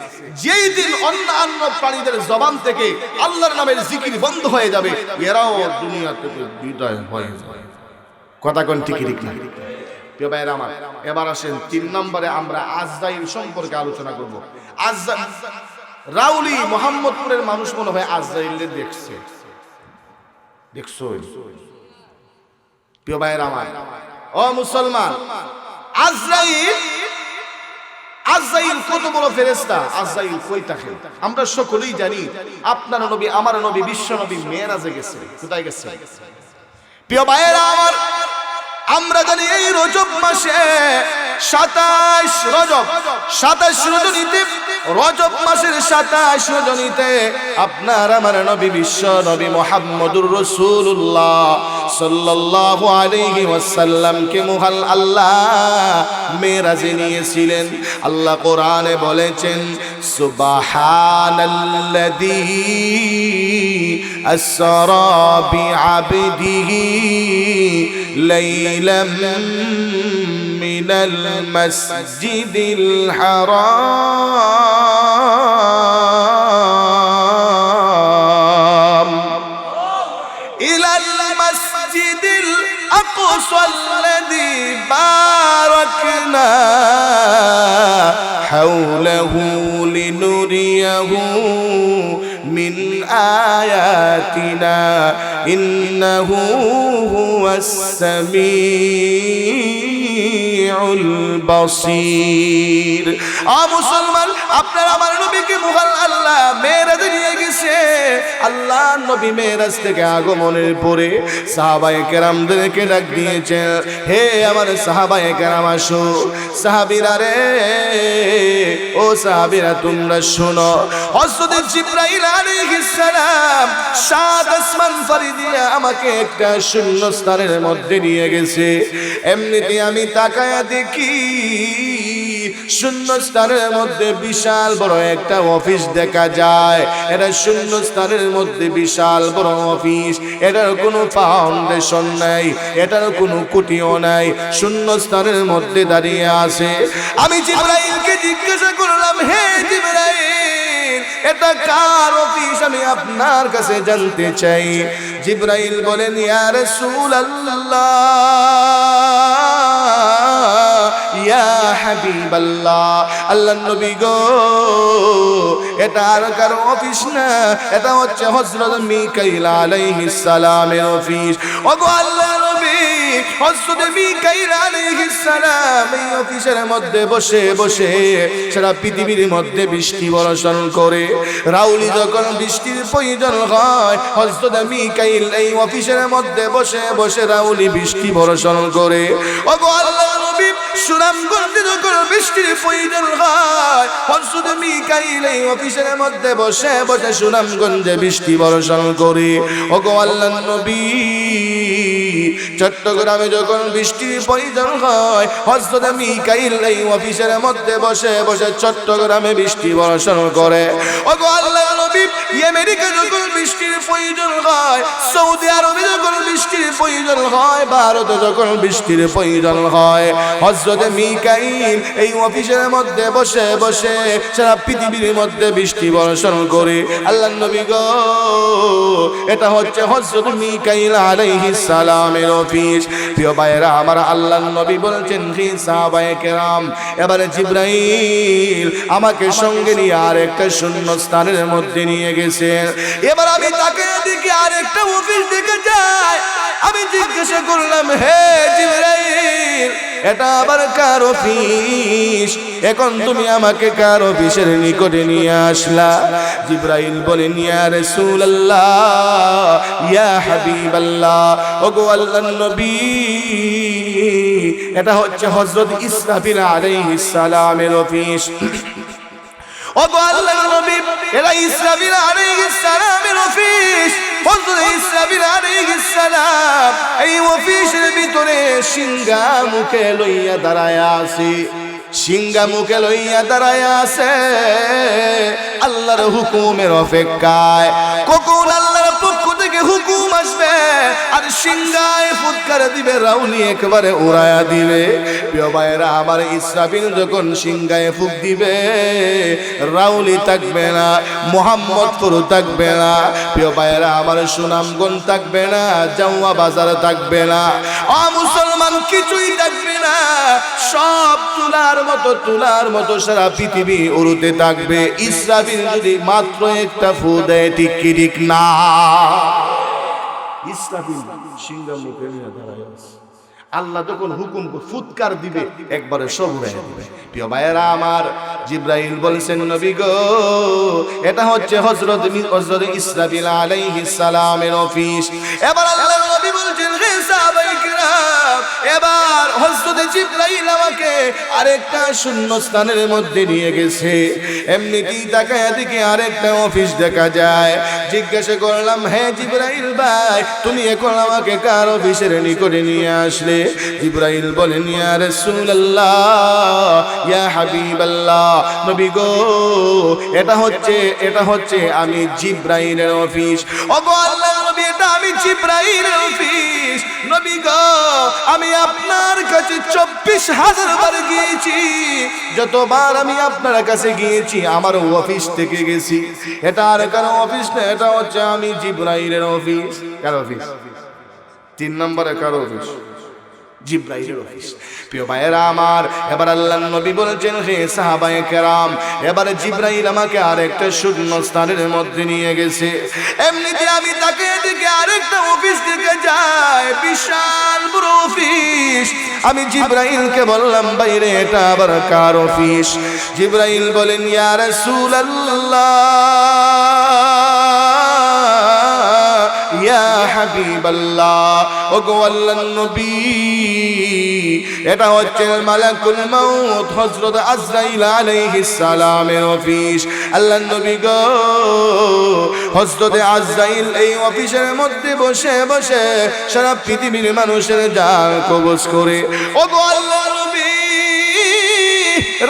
যেই দিন অন্যান্য প্রাণীদের জবান থেকে আল্লাহর নামের জিকির বন্ধ হয়ে যাবে, এরাও দুনিয়া থেকে বিদায় হয়ে যাবে। কথা কোন ঠিক ঠিক না? প্রিয় ভাইরা আমার, এবার আসেন 3 নম্বরে আমরা আজরাইল সম্পর্কে আলোচনা করব। রাউলি মোহাম্মদপুরের মানুষ মনে হয় আজরাইলকে দেখছে। দেখছো প্রিয় ভাইয়ের আমার, ও মুসলমান, আজরাইল কত বড় ফেরেশতা। আজরাইল কই থাকে আমরা সকলেই জানি। আপনার নবী, আমার নবী, বিশ্ব নবী মেরাজে গেছে। কোথায় গেছে প্রিয় ভাইয়েরা আমার? আমরা জানি এই রজব মাসে 27 রজনীতে, রজব মাসের 27 রজনীতে আপনার আমার নবী, বিশ্ব নবী মুহাম্মদুর রাসূলুল্লাহ সাল্লাল্লাহু আলাইহি ওয়াসাল্লামকে মহান আল্লাহ মেরাজে নিয়েছিলেন। আল্লাহ কোরআনে বলেছেন, সুবহানাল্লাযী আসরা বিআবদিহি লাইলাম মিনাল মাসজিদিল হারাম ইলাল মাসজিদিল আকসাল্লাযী বারাকনা হাওলাহু লিনুরিয়াহু মিন আয়াতিনা ইন্নাহু হুয়াস সামিউল বাসীর। মুসলমান, আপনার আমার নবীকে মহান আল্লাহ মেরাজে নিয়ে গেছে। আল্লাহ নবী মেরাজ থেকে আগমনের পরে সাহাবায়ে কেরামদেরকে ডাক দিয়েছেন, হে আমার সাহাবায়ে কেরাম আসো। সাহাবীরা রে, ও সাহাবীরা তোমরা শোনো, হযরত জিবরাইল আলাইহিস সালাম 7 আসমান পাড়ি দিয়ে আমাকে একটা শূন্য স্থানের মধ্যে নিয়ে গেছে। এমনিতে আমি তাকায়া দেখি শূন্য স্থানের মধ্যে বিশাল বড় একটা অফিস দেখা যায়। এটা শূন্য স্থানের মধ্যে বিশাল বড় অফিস, এটার কোনো ফাউন্ডেশন নাই, এটার কোনো কুটিও নাই, শূন্য স্থানের মধ্যে দাঁড়িয়ে আছে। আমি জিবরাইলকে জিজ্ঞাসা করলাম, হে জিবরাইল, এটা কার অফিস? আমি আপনার কাছে জানতে চাই। জিবরাইল বলেন, ইয়া রাসূলুল্লাহ, ইয়া হাবিবাল্লাহ, আল্লাহর নবী গো, এটা আর কারো অফিস না, এটা হচ্ছে হযরত মিকাইল আলাইহিস সালামের অফিস। ওগো আল্লাহর নবী, হযরত মিকাইল আলাইহিস সালাম এই অফিসের মধ্যে বসে বসে সারা পৃথিবীর মধ্যে বৃষ্টি বর্ষণ করে। রাউলি যখন বৃষ্টির প্রয়োজন হয়, হযরত মিকাইল এই অফিসের মধ্যে বসে বসে রাউলি বৃষ্টি বর্ষণ করে। ওগো আল্লাহর নবী, সুনামগঞ্জে যখন বৃষ্টির প্রয়োজন হয়, হযরত মিকাইল এই অফিসের মধ্যে বসে বসে সুনামগঞ্জে বৃষ্টি বর্ষণ করে। ওগো আল্লাহর নবী, চট্টগ্রামে যখন বৃষ্টির প্রয়োজন হয়, হযরত মিকাইল এই অফিসের মধ্যে বসে বসে চট্টগ্রামে বৃষ্টি বর্ষণ করে। ওগো আল্লাহর নবী, আমেরিকা যখন বৃষ্টির প্রয়োজন হয়, সৌদি আরবে যখন বৃষ্টির প্রয়োজন হয়, ভারতে যখন বৃষ্টির প্রয়োজন হয়, হযরত মিকাইল এই অফিসের মধ্যে বসে বসে সারা পৃথিবীর মধ্যে বৃষ্টি বর্ষণ করে। আল্লাহর নবী গো, এটা হচ্ছে হযরত মিকাইল আলাইহিস সালামের অফিস। প্রিয় ভাইরা আমার, আল্লাহর নবী বলছেন, হে সাহাবায়ে কেরাম, এবারে জিবরাইল আমাকে সঙ্গে নিয়ে আর একটা শূন্য স্থানের মধ্যে নিয়ে গেছেন। এবার আমি তাকে দেখি আর একটা অফিস দেখে যাই। আমি জিজ্ঞাসা করলাম, হে জিবরাইল, এটা আবার কার অফিস? এখন তুমি আমাকে কার অফিসের নিকটে নিয়ে আসলা? জিবরাইল বলেন, ইয়া রাসূলুল্লাহ, ইয়া হাবিবাল্লাহ, ওগো আল্লাহর নবী, এটা হচ্ছে হযরত ইসরাফিল আলাইহিস সালামের অফিস। ওগো আল্লাহর নবী, এটা ইসরাফিল আলাইহিস সালামের অফিস। হযরত ইসরাফিল আলাইহিস সালাম এই অফিসের ভিতরে সিংহা মুখে লইয়া দাঁড়ায়া আছে। সিংহা মুখে লইয়া দাঁড়ায়া আছে আল্লাহর হুকুমের অপেক্ষায়। কখন আল্লাহর পক্ষ থেকে হুকুম আসবে আর সিংহায় ফুৎকার দিবে, রাউলি একেবারে উড়ায়া দিবে। প্রিয় ভাইরা আমার, ইসরাফিল যখন সিংহায় ফুক দিবে, রাউলি থাকবে না, মোহাম্মদপুর থাকবে না, প্রিয় ভাইরা আমার সুনামগঞ্জ থাকবে না, জাউয়া বাজার থাকবে না, মুসলমান কিছুই থাকবে না, সব তুলার মতো সারা পৃথিবী উড়তে থাকবে। ইসরাফিল যদি মাত্র একটা ফু দেয়, ঠিক কি ঠিক না? ইসরাফিল সিংহার মুখে নিয়ে দাঁড়ায় আছে। আল্লাহ যখন হুকুম ফুৎকার দিবে, একবারে সব হয়ে যাবে। প্রিয় ভাইয়েরা আমার, জিবরাইল বলেছেন, নবী গো, এটা হচ্ছে হযরত ইসরাফিল আলাইহিস সালামের অফিস। এবার আল্লাহর নবী বলছেন, হে সাহাবায়ে কিরাম, এবার হযরত জিবরাইল আমাকে আরেকটা শূন্য স্থানের মধ্যে নিয়ে গেছে। এমনিতেই তাকায় দিকে আরেকটা অফিস দেখা যায়। জিজ্ঞাসা করলাম, হে জিবরাইল ভাই, তুমি এখন আমাকে কার অফিসের নিকটে নিয়ে আসলে? জিবরাইল বলেন, ইয়া রাসূলুল্লাহ, ইয়া হাবিবাল্লাহ, নবী গো, এটা হচ্ছে আমি জিবরাইলের অফিস। ওগো আল্লাহর নবী, এটা আমি জিবরাইলের অফিস। নবী গো, আমি আপনার কাছে 24,000 বার গিয়েছি। যতবার আমি আপনার কাছে গিয়েছি, আমার অফিস থেকে গেছি। এটা আর কারো অফিস না, এটা হচ্ছে আমি জিবরাইলের অফিস। কার অফিস? 3 নম্বরে কার অফিস? জিবরাইলের অফিস। প্রিয় ভাইয়েরা আমার, এবার আল্লাহর নবী বলেছেন, হে সাহাবায়ে কেরাম, এবারে জিবরাইল আমাকে আরেকটা শূন্য স্থানের মধ্যে নিয়ে গেছে। এমনিতে আমি তাকে দিকে আরেকটা অফিস থেকে যাই, বিশাল বড় অফিস। আমি জিবরাইলকে বললাম, বাইরে এটা আবার কার অফিস? জিবরাইল বলেন, ইয়া রাসূলুল্লাহ, ইয়া হাবিবাল্লাহ, ওগো আল্লাহর নবী, এটা হচ্ছে মালাকুল মাউত হযরত আজরাইল আলাইহিস সালামের অফিস। আল্লাহর নবী গো, হযরত আজরাইল এই অফিসের মধ্যে বসে বসে সারা পৃথিবীর মানুষের জান কবজ করে। ওগো আল্লাহর নবী,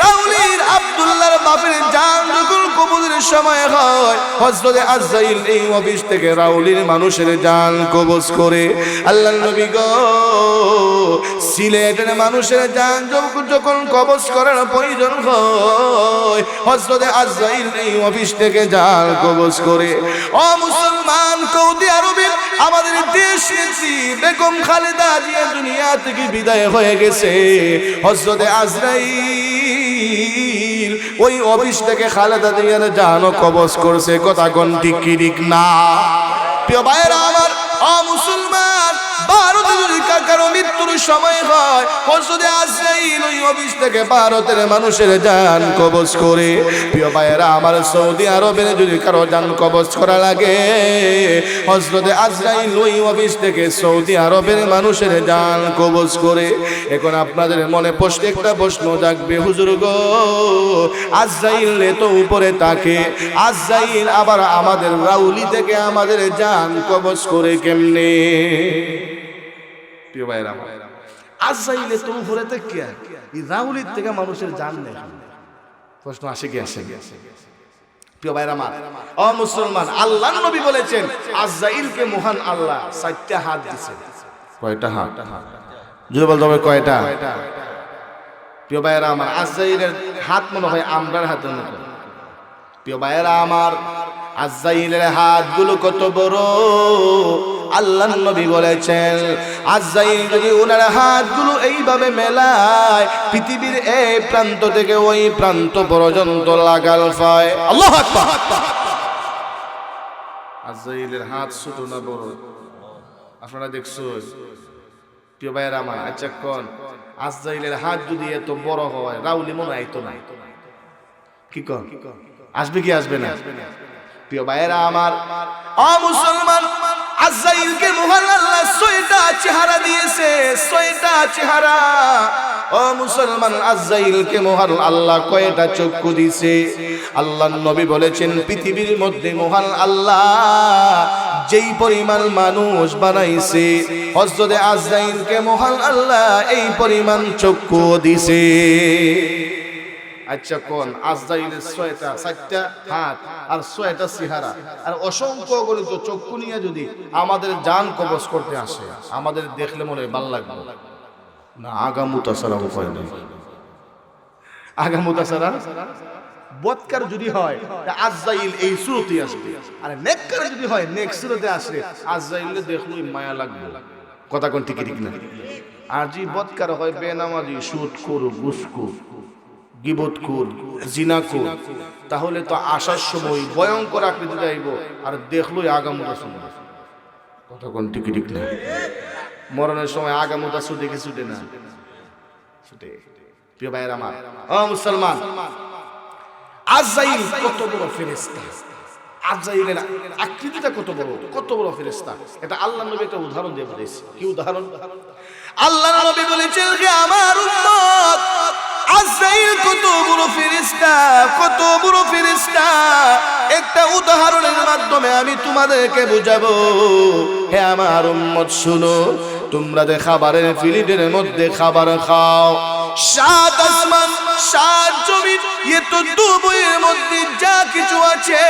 রাউলির আব্দুল্লাহর বাপের জান যখন কবজের সময় হয়, হযরত আজরাইল এই অফিস থেকে রাউলির মানুষের জান কবজ করে। আল্লাহর নবী গো, সিলেটের মানুষের জান যখন কবজ করার প্রয়োজন হয়, হযরত আজরাইল এই অফিস থেকে জান কবজ করে। ও মুসলমান, সৌদি আরবে আমাদের দেশ নেত্রী বেগম খালেদা জিয়া দুনিয়া থেকে বিদায় হয়ে গেছে। হযরত আজরাইল ওই অফিস থেকে খালেদা জিয়ার জান কবজ করছে। কথা কোন ঠিক কি ঠিক না? প্রিয় ভাইরা আমার, মুসলমান, ভারতে যদি কারো মৃত্যুর সময় হয়, হযরত আজরাইল ওই অফিস থেকে ভারতের মানুষের জান কবজ করে। প্রিয় ভাইয়েরা আমার, সৌদি আরবের যদি কারো জান কবজ করা লাগে, হযরত আজরাইল ওই অফিস থেকে সৌদি আরবের মানুষের জান কবজ করে। এখন আপনাদের মনে একটা প্রশ্ন জাগবে, হুজুর গো, আজরাইল তো উপরে থাকে, আজরাইল আবার আমাদের রাউলি থেকে আমাদের জান কবজ করে কেমনে? প্রিয় ভাইরা, আজরাইল তো উপরে থেকে এই রাউলির থেকে মানুষের জান নেই। প্রশ্ন আসে কি আসে? প্রিয় ভাইরা আমার, মুসলমান, আল্লাহর নবী বলেছেন, আজরাইলকে মহান আল্লাহ 4টা হাত দিয়েছে। কয়টা হাত? যদি বলতে হবে কয়টা? প্রিয় ভাইরা আমার, আজরাইলের হাত মনে হয় আমরার হাতের মতো। প্রিয় ভাইরা আমার, আজরাইলের হাতগুলো কত বড়! আল্লাহর নবী বলেছেন, আজরাইল যদি ওনার হাতগুলো এইভাবে মেলায়, পৃথিবীর এই প্রান্ত থেকে ওই প্রান্ত পর্যন্ত লাগাল পায়। আল্লাহু আকবার! আজরাইলের হাত ছোট না বড়? আপনারা দেখছো? প্রিয় ভাইয়েরা আমার, আচ্ছা কোন আজরাইলের হাত যদি এত বড় হয়, রাউলি মনে আইতো না? কি কোন? আসবে কি আসবে না? প্রিয় ভাইয়েরা আমার, মুসলমান, আজরাইলকে মহান আল্লাহ 6টা চেহারা দিয়েছে। 6টা চেহারা। ও মুসলমান, আজরাইলকে মহান আল্লাহ কয়টা চক্ষু দিয়েছে? আল্লাহর নবী বলেছেন, পৃথিবীর মধ্যে মহান আল্লাহ যেই পরিমাণ মানুষ বানাইছে, হযরত আজরাইলকে মহান আল্লাহ এই পরিমাণ চক্ষু দিয়েছে। আচ্ছা কোন আজরাইলের 6টা 4টা হাত আর 6টা চেহারা আর অসংখ্য গণিত চক্ষু নিয়ে যদি আমাদের জান কবজ করতে আসে, আমাদের দেখলে মনে হয় ভালো লাগবে না? আগামুতা ছাড়া উপায় নেই। আগামুতা ছাড়া বদকার যদি হয় আজরাইল এই সুরতে আসবে, আর নেককার যদি হয় নেক সুরতে আসবে। আজরাইলে দেখলেই মায়া লাগবে। কথা কোন ঠিক ঠিক না? আর যদি বদকার হয় বেনামাজি, সুদখোর, ঘুষখোর, গীবতখোর, জিনাখোর, তাহলে তো আসার সময় ভয়ঙ্কর আকৃতি যাইব, আর দেখলই আগামুতা শুনবে। কথা কোন ঠিক ঠিক না? মরণের সময় আগামুতা ছুটে কি ছুটে না? ছুটে। প্রিয় ভাইয়ের আমার, ও মুসলমান, আজরাইল কত বড় ফেরেশতা, আজরাইলের আকৃতিটা কত বড় ফেরেশতা, এটা আল্লাহর নবী একটা উদাহরণ দিয়ে বলেছে। কি উদাহরণ? আল্লাহর নবী বলেছেন যে আমার উম্মত আজরাইল কত বড় ফেরেশতা, কত বড় ফেরেশতা, একটা উদাহরণের মাধ্যমে আমি তোমাদেরকে বুঝাবো। হে আমার উম্মত শুনো, তোমরা যে খাবারের প্লেটের মধ্যে খাবার খাও, 7 আসমান 7 জমিন এত দুবইয়ের মধ্যে যা কিছু আছে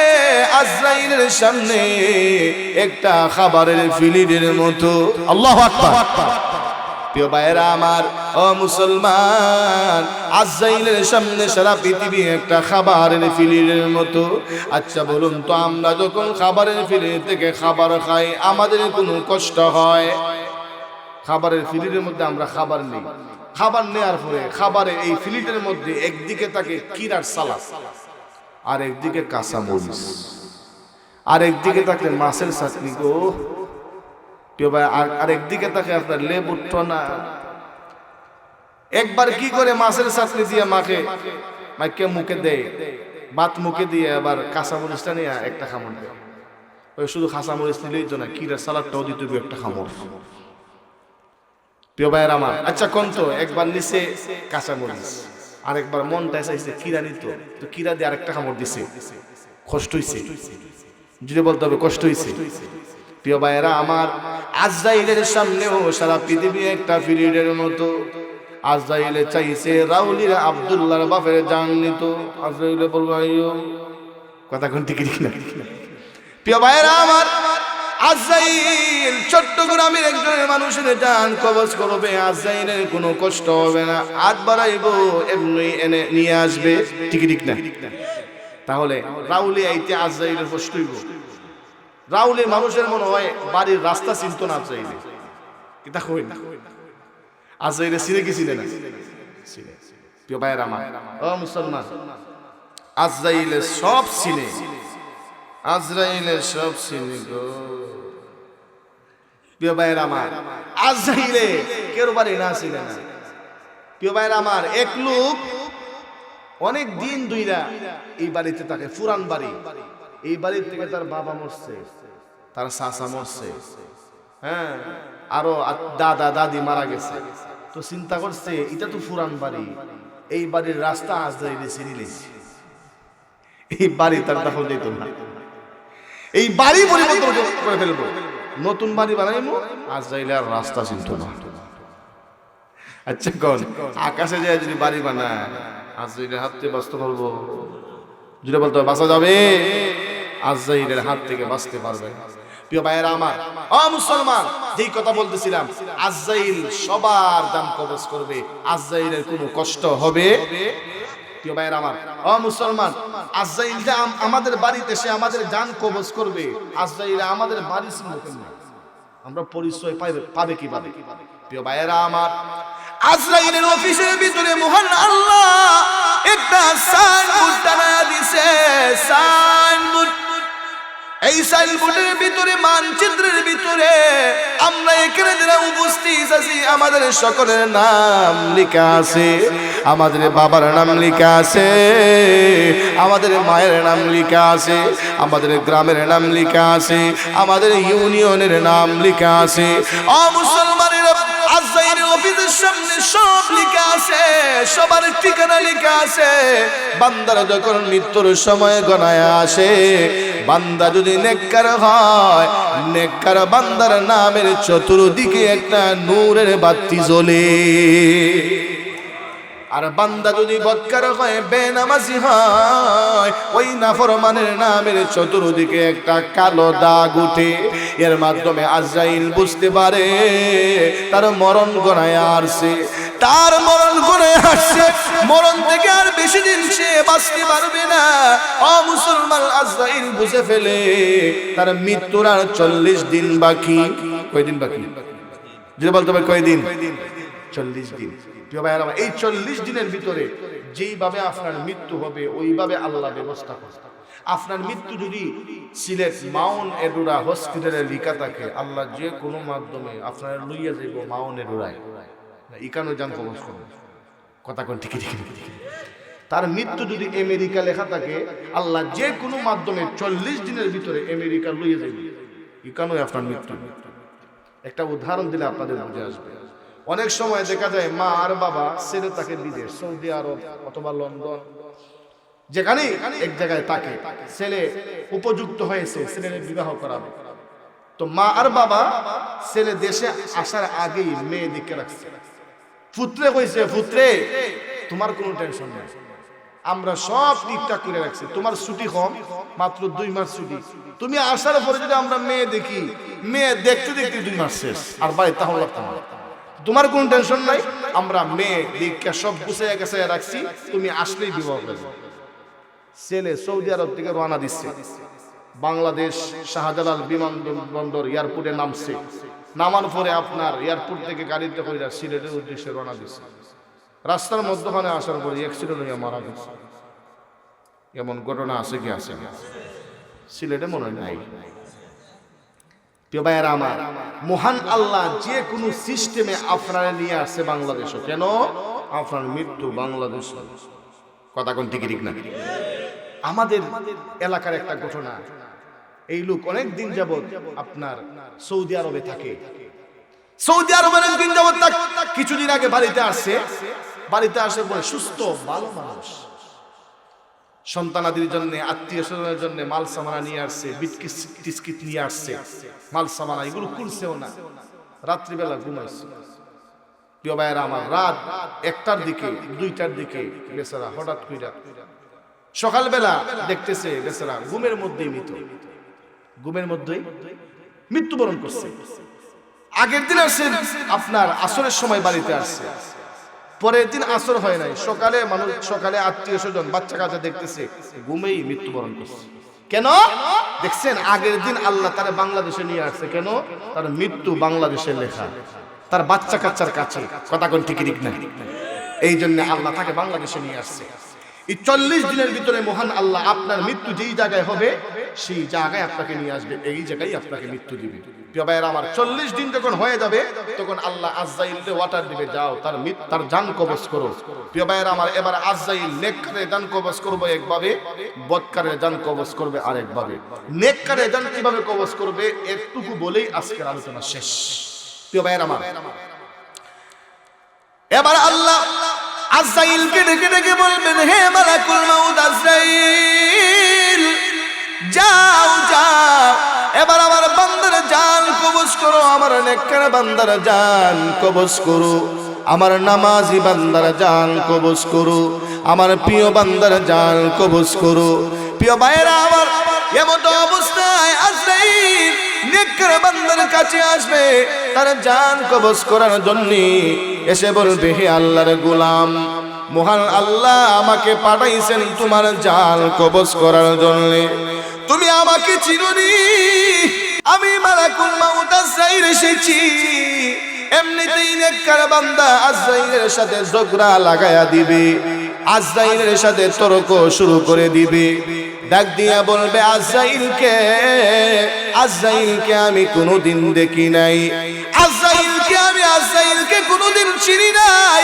আজরাইলের সামনে একটা খাবারের প্লেটের মতো। আল্লাহু আকবার। প্রিয় ভাইয়েরা আমার, ও মুসলমান, আজরাইলের সামনে সারা পৃথিবী একটা খাবারের প্লেটের মতো। আচ্ছা বলুন তো, আমরা যখন খাবারের প্লেট থেকে খাবার খাই আমাদের কোনো কষ্ট হয়? খাবারের প্লেটের মধ্যে আমরা খাবার নেই, খাবার নেওয়ার পরে খাবারের এই প্লেটের মধ্যে একদিকে থাকে কিরার সালাদ, আর একদিকে কাঁচা মরিচ, আর একদিকে থাকে মাছের চাটনি গো, আর একদিকে থাকে আপনার লেবুর টনা। একবার কি করে মাছের চাটনি দিয়ে মাকে মুখে দেয়, ভাত মুখে দিয়ে আবার কাঁচা মরিচটা নিয়ে একটা খামড় দেয়। ওই শুধু কাঁচা মরিচ নিলেই তো না, কিরার সালাদটাও দিতে হবে একটা খামড়। প্রিয় ভাইয়ের আমার, আচ্ছা কোন তো একবার নিচে কাঁচা মরিচ, আরেকবার মনটা চাইছে কিরা নিত, তো কিরা দিয়ে আরেকটা কামড় দিছে, কষ্ট হইছে, যদি বলতে হবে কষ্ট হইছে। প্রিয় ভাইয়েরা আমার, আজরাইলের সামনেও সারা পৃথিবী একটা প্লেটের মতো। আজরাইলে চাইছে রাউলির আব্দুল্লাহর বাপের জান নিত, আজরাইলে বলবো আইয়ো। কথা কোন ঠিক না? প্রিয় ভাইয়েরা আমার, আজরাইল চট্টগ্রামের একজনের মানুষের জান কবজ করবে, আজরাইলের কোনো কষ্ট হবে না, হাত বাড়াইবো এমনি এনে নিয়ে আসবে। ঠিক ঠিক না? তাহলে রাউলি আইতে আজরাইলের কষ্ট হইব। রাউলির মানুষের মনে হয় বাড়ির রাস্তা চিনত না আজরাইলে, এটা কই না? আজরাইলে চিনে কি চিনে না? চিনে। প্রিয় ভাইয়েরা আমার, ও মুসলমান, আজরাইলে সব চিনে, আজরাইলে সব চিনে গো। প্রিয় ভাইয়েরা আমার, আজরাইলে কেউ বাড়ি না চিনে না। প্রিয় ভাইয়েরা আমার, এক লোক অনেক দিন ধইরা এই বাড়িতে থাকে, পুরান বাড়ি, এই বাড়ির থেকে তার বাবা মরছে, তার চাচা মরছে, হ্যাঁ, আরো দাদা দাদি মারা গেছে। তো চিন্তা করছে এটা তো পুরান বাড়ি, এই বাড়ির রাস্তা আজরাইলে চিনি লেছে, এই বাড়ি তার দখল দিত না, এই বাড়ি পরিবর্তন করে ফেলবো, নতুন বাড়ি বানাইবো, আজরাইলে আর রাস্তা চিনতো না। আচ্ছা কোন আকাশে যায় যদি বাড়ি বানায় আজরাইলের হাত থেকে বাঁচতে পারবো? যদি বলতে বাঁচা যাবে, আজরাইলের হাত থেকে বাঁচতে পারবে। প্রিয় ভাইয়েরা আমার, ও মুসলমান, যেই কথা বলতেছিলাম, আজরাইল সবার জান কবজ করবে, আজরাইলের কোনো কষ্ট হবে। প্রিয় ভাইয়েরা আমার, ও মুসলমান, আজরাইল যে আমাদের বাড়িতে এসে আমাদের জান কবজ করবে, আজরাইল আমাদের বাড়ি চিনবে কেমনে? আমরা পরিচয় পাবে কিভাবে? প্রিয় ভাইয়েরা আমার, আজরাইলের অফিসের ভিতরে মহান আল্লাহ একটা সাইনবোর্ড টানায়া দিয়েছে। সাইনবোর্ড, এই সাইনবোর্ডের ভিতরে, মানচিত্রের ভিতরে আমরা এখানে যারা উপস্থিত আছি আমাদের সকলের নাম লেখা আছে, আমাদের বাবার নাম লেখা আছে, আমাদের মায়ের নাম লেখা আছে, আমাদের গ্রামের নাম লেখা আছে, আমাদের ইউনিয়নের নাম লেখা আছে। ও মুসলমানের, আজরাইলের অফিসের সামনে সব লেখা আছে, সবার ঠিকানা লেখা আছে। বান্দার যখন মৃত্যুর সময় গণায় আসে, বান্দা যদি নেককার হয়, নেককার বান্দার নামের চতুর্দিকে একটা নূরের বাতি জ্বলে। আর বান্দা যদি বদকার হয়, বেনামাজি হয়, ওই নাফরমানের নামের চতুর্দিকে একটা কালো দাগ উঠে। এর মাধ্যমে আজরাইল বুঝতে পারে তার মরণ গণায় আসছে, তার মরণ গণায় আসছে, মরণ থেকে আর বেশি দিন সে বাঁচতে পারবে না। ও মুসলমান, আজরাইল বুঝে ফেলে তার মৃত্যুর আর 40 দিন বাকি। কয়দিন বাকি? যদি বলতে পারে কয়দিন? 40 দিন। প্রিয় ভাইরা, এই 40 দিনের ভিতরে যেইভাবে আপনার মৃত্যু হবে ওইভাবে আল্লাহ ব্যবস্থা করবে। আপনার মৃত্যু যদি সিলেট মাউন্ট এডুরা হসপিটালে লিখা থাকে, আল্লাহ যে কোনো মাধ্যমে আপনার লইয়া যাইব মাউন্ট এডুরায়, ইকানো জান কবজ করবে। কথা কোন ঠিক ঠিক। তার মৃত্যু যদি আমেরিকা লেখা থাকে, আল্লাহ যে কোনো মাধ্যমে 40 দিনের ভিতরে আমেরিকা লইয়া যাইবে, ইকানো আপনার মৃত্যু। একটা উদাহরণ দিলে আপনাদের বুঝে আসবে। অনেক সময় দেখা যায় মা আর বাবা ছেলে তাকে বিদেশ, সৌদি আরব অথবা লন্ডন, যেখানে এক জায়গায় তাকে ছেলে উপযুক্ত হয়েছে, ছেলের বিবাহ করাবে। তো মা আর বাবা ছেলে দেশে আসার আগেই মেয়ে দিকে রাখছে। পুত্রে কইছে, পুত্রে তোমার কোনো টেনশন নেই, আমরা সব ঠিকঠাক করে রাখছি, তোমার ছুটি কম, মাত্র 2 মাস ছুটি। তুমি আসার পরে যদি আমরা মেয়ে দেখি, মেয়ে দেখতে দেখতে 2 মাস শেষ, আর বাড়ি তাহলে লাগতাম না। তোমার কোনো টেনশন নাই, আমরা মেয়ে দীক্ষা সব গুছিয়ে গেছে রাখছি, তুমি আসলেই বিবাহ করবে। ছেলে সৌদি আরব থেকে রওনা দিচ্ছে, বাংলাদেশ শাহজালাল বিমানবন্দর এয়ারপোর্টে নামছে। নামার পরে আপনার এয়ারপোর্ট থেকে গাড়িতে করে সিলেটের উদ্দেশ্যে রওনা দিচ্ছে। রাস্তার মধ্যখানে আসার পরে অ্যাক্সিডেন্ট হয়ে মারা গেছে। এমন ঘটনা আছে কি? আছে সিলেটে মনে হয় নাই। প্রিয় ভাইয়েরা আমার, মহান আল্লাহ যে কোনো সিস্টেমে আপনারা নিয়ে আসছে বাংলাদেশে। কেন? আপনার মৃত্যু বাংলাদেশ। কথা কোন ঠিক ঠিক না? আমাদের এলাকার একটা ঘটনা, এই লোক অনেক দিন যাবত আপনার সৌদি আরবে থাকে। সৌদি আরবে অনেক দিন যাবত, কিছুদিন আগে বাড়িতে আসছে। বাড়িতে আসে পরে সুস্থ ভালো মানুষ, সন্তানাদির জন্য, আত্মীয় স্বজনের জন্য মাল সামানা নিয়ে আসছে, বিস্কিট নিয়ে আসছে, মাল সামানা এগুলো খুলছেও না। রাত্রিবেলা ঘুমাইছে। প্রিয় ভাইয়েরা আমার, রাত 1টার দিকে 2টার দিকে বেচারা হঠাৎ কইরা সকালবেলা দেখতেছে বেচারা ঘুমের মধ্যেই মৃত, ঘুমের মধ্যেই মৃত্যুবরণ করছে। আগের দিন আসছে আপনার আসরের সময় বাড়িতে আসছে, পরের দিন আসর হয় নাই, সকালে মানুষ, সকালে আত্মীয় স্বজন বাচ্চা কাচ্চা দেখতেছে ঘুমেই মৃত্যুবরণ করছে। কেন? দেখছেন আগের দিন আল্লাহ তারা বাংলাদেশে নিয়ে আসছে। কেন? তার মৃত্যু বাংলাদেশে লেখা, তার বাচ্চা কাচ্চার কাছে। কথা কোন ঠিক ঠিক না? এই জন্য আল্লাহ তাকে বাংলাদেশে নিয়ে আসছে। এই 40 দিনের ভিতরে মহান আল্লাহ আপনার মৃত্যু যেই জায়গায় হবে সেই জায়গায় আপনাকে নিয়ে আসবে, এই জায়গায় আপনাকে মৃত্যু দিবে। প্রিয় ভাইয়েরা আমার, 40 দিন যখন হয়ে যাবে তখন আল্লাহ আজরাইলকে ওয়াটার দিবে, যাও তার জান কবজ করো। প্রিয় ভাইয়েরা আমার, এবার আজরাইল নেককারে জান কবজ করবে একভাবে, বদকারে জান কবজ করবে আরেকভাবে। নেককারে জান কিভাবে কবজ করবে একটুকু বলেই আজকের আলোচনা শেষ। প্রিয় ভাইয়েরা আমার, এবার আল্লাহ আজরাইলকে ডেকে ডেকে বলবেন, হে মালাকুল মাউত আজরাইল, যাও যাও, এবার আমার বান্দার জান কবজ করো, আমার নেককার বান্দার জান কবজ করো, আমার নামাজি বান্দার জান কবজ করো, আমার প্রিয় বান্দার জান কবজ করো। প্রিয় ভাইয়েরা আমার, এমন অবস্থায় আজরাইল নেককার বান্দার কাছে আসবে তার জান কবজ করার জন্য। এসে বলবে, হে আল্লাহর গোলাম, মহান আল্লাহ আমাকে পাঠাইছেন তোমার জান কবজ করার জন্য। তুমি আমাকে চিরনি, আমি মালাকুল মাউত আজরাইল এসেছি। এমনিতেই নেককার বান্দা আজরাইলের সাথে ঝগড়া লাগায়া দিবে, আজরাইলের সাথে তর্ক শুরু করে দিবে। ডাক দিয়া বলবে, আজরাইলকে আমি কোনোদিন দেখি নাই, আজরাইলকে কোনোদিন চিনি নাই,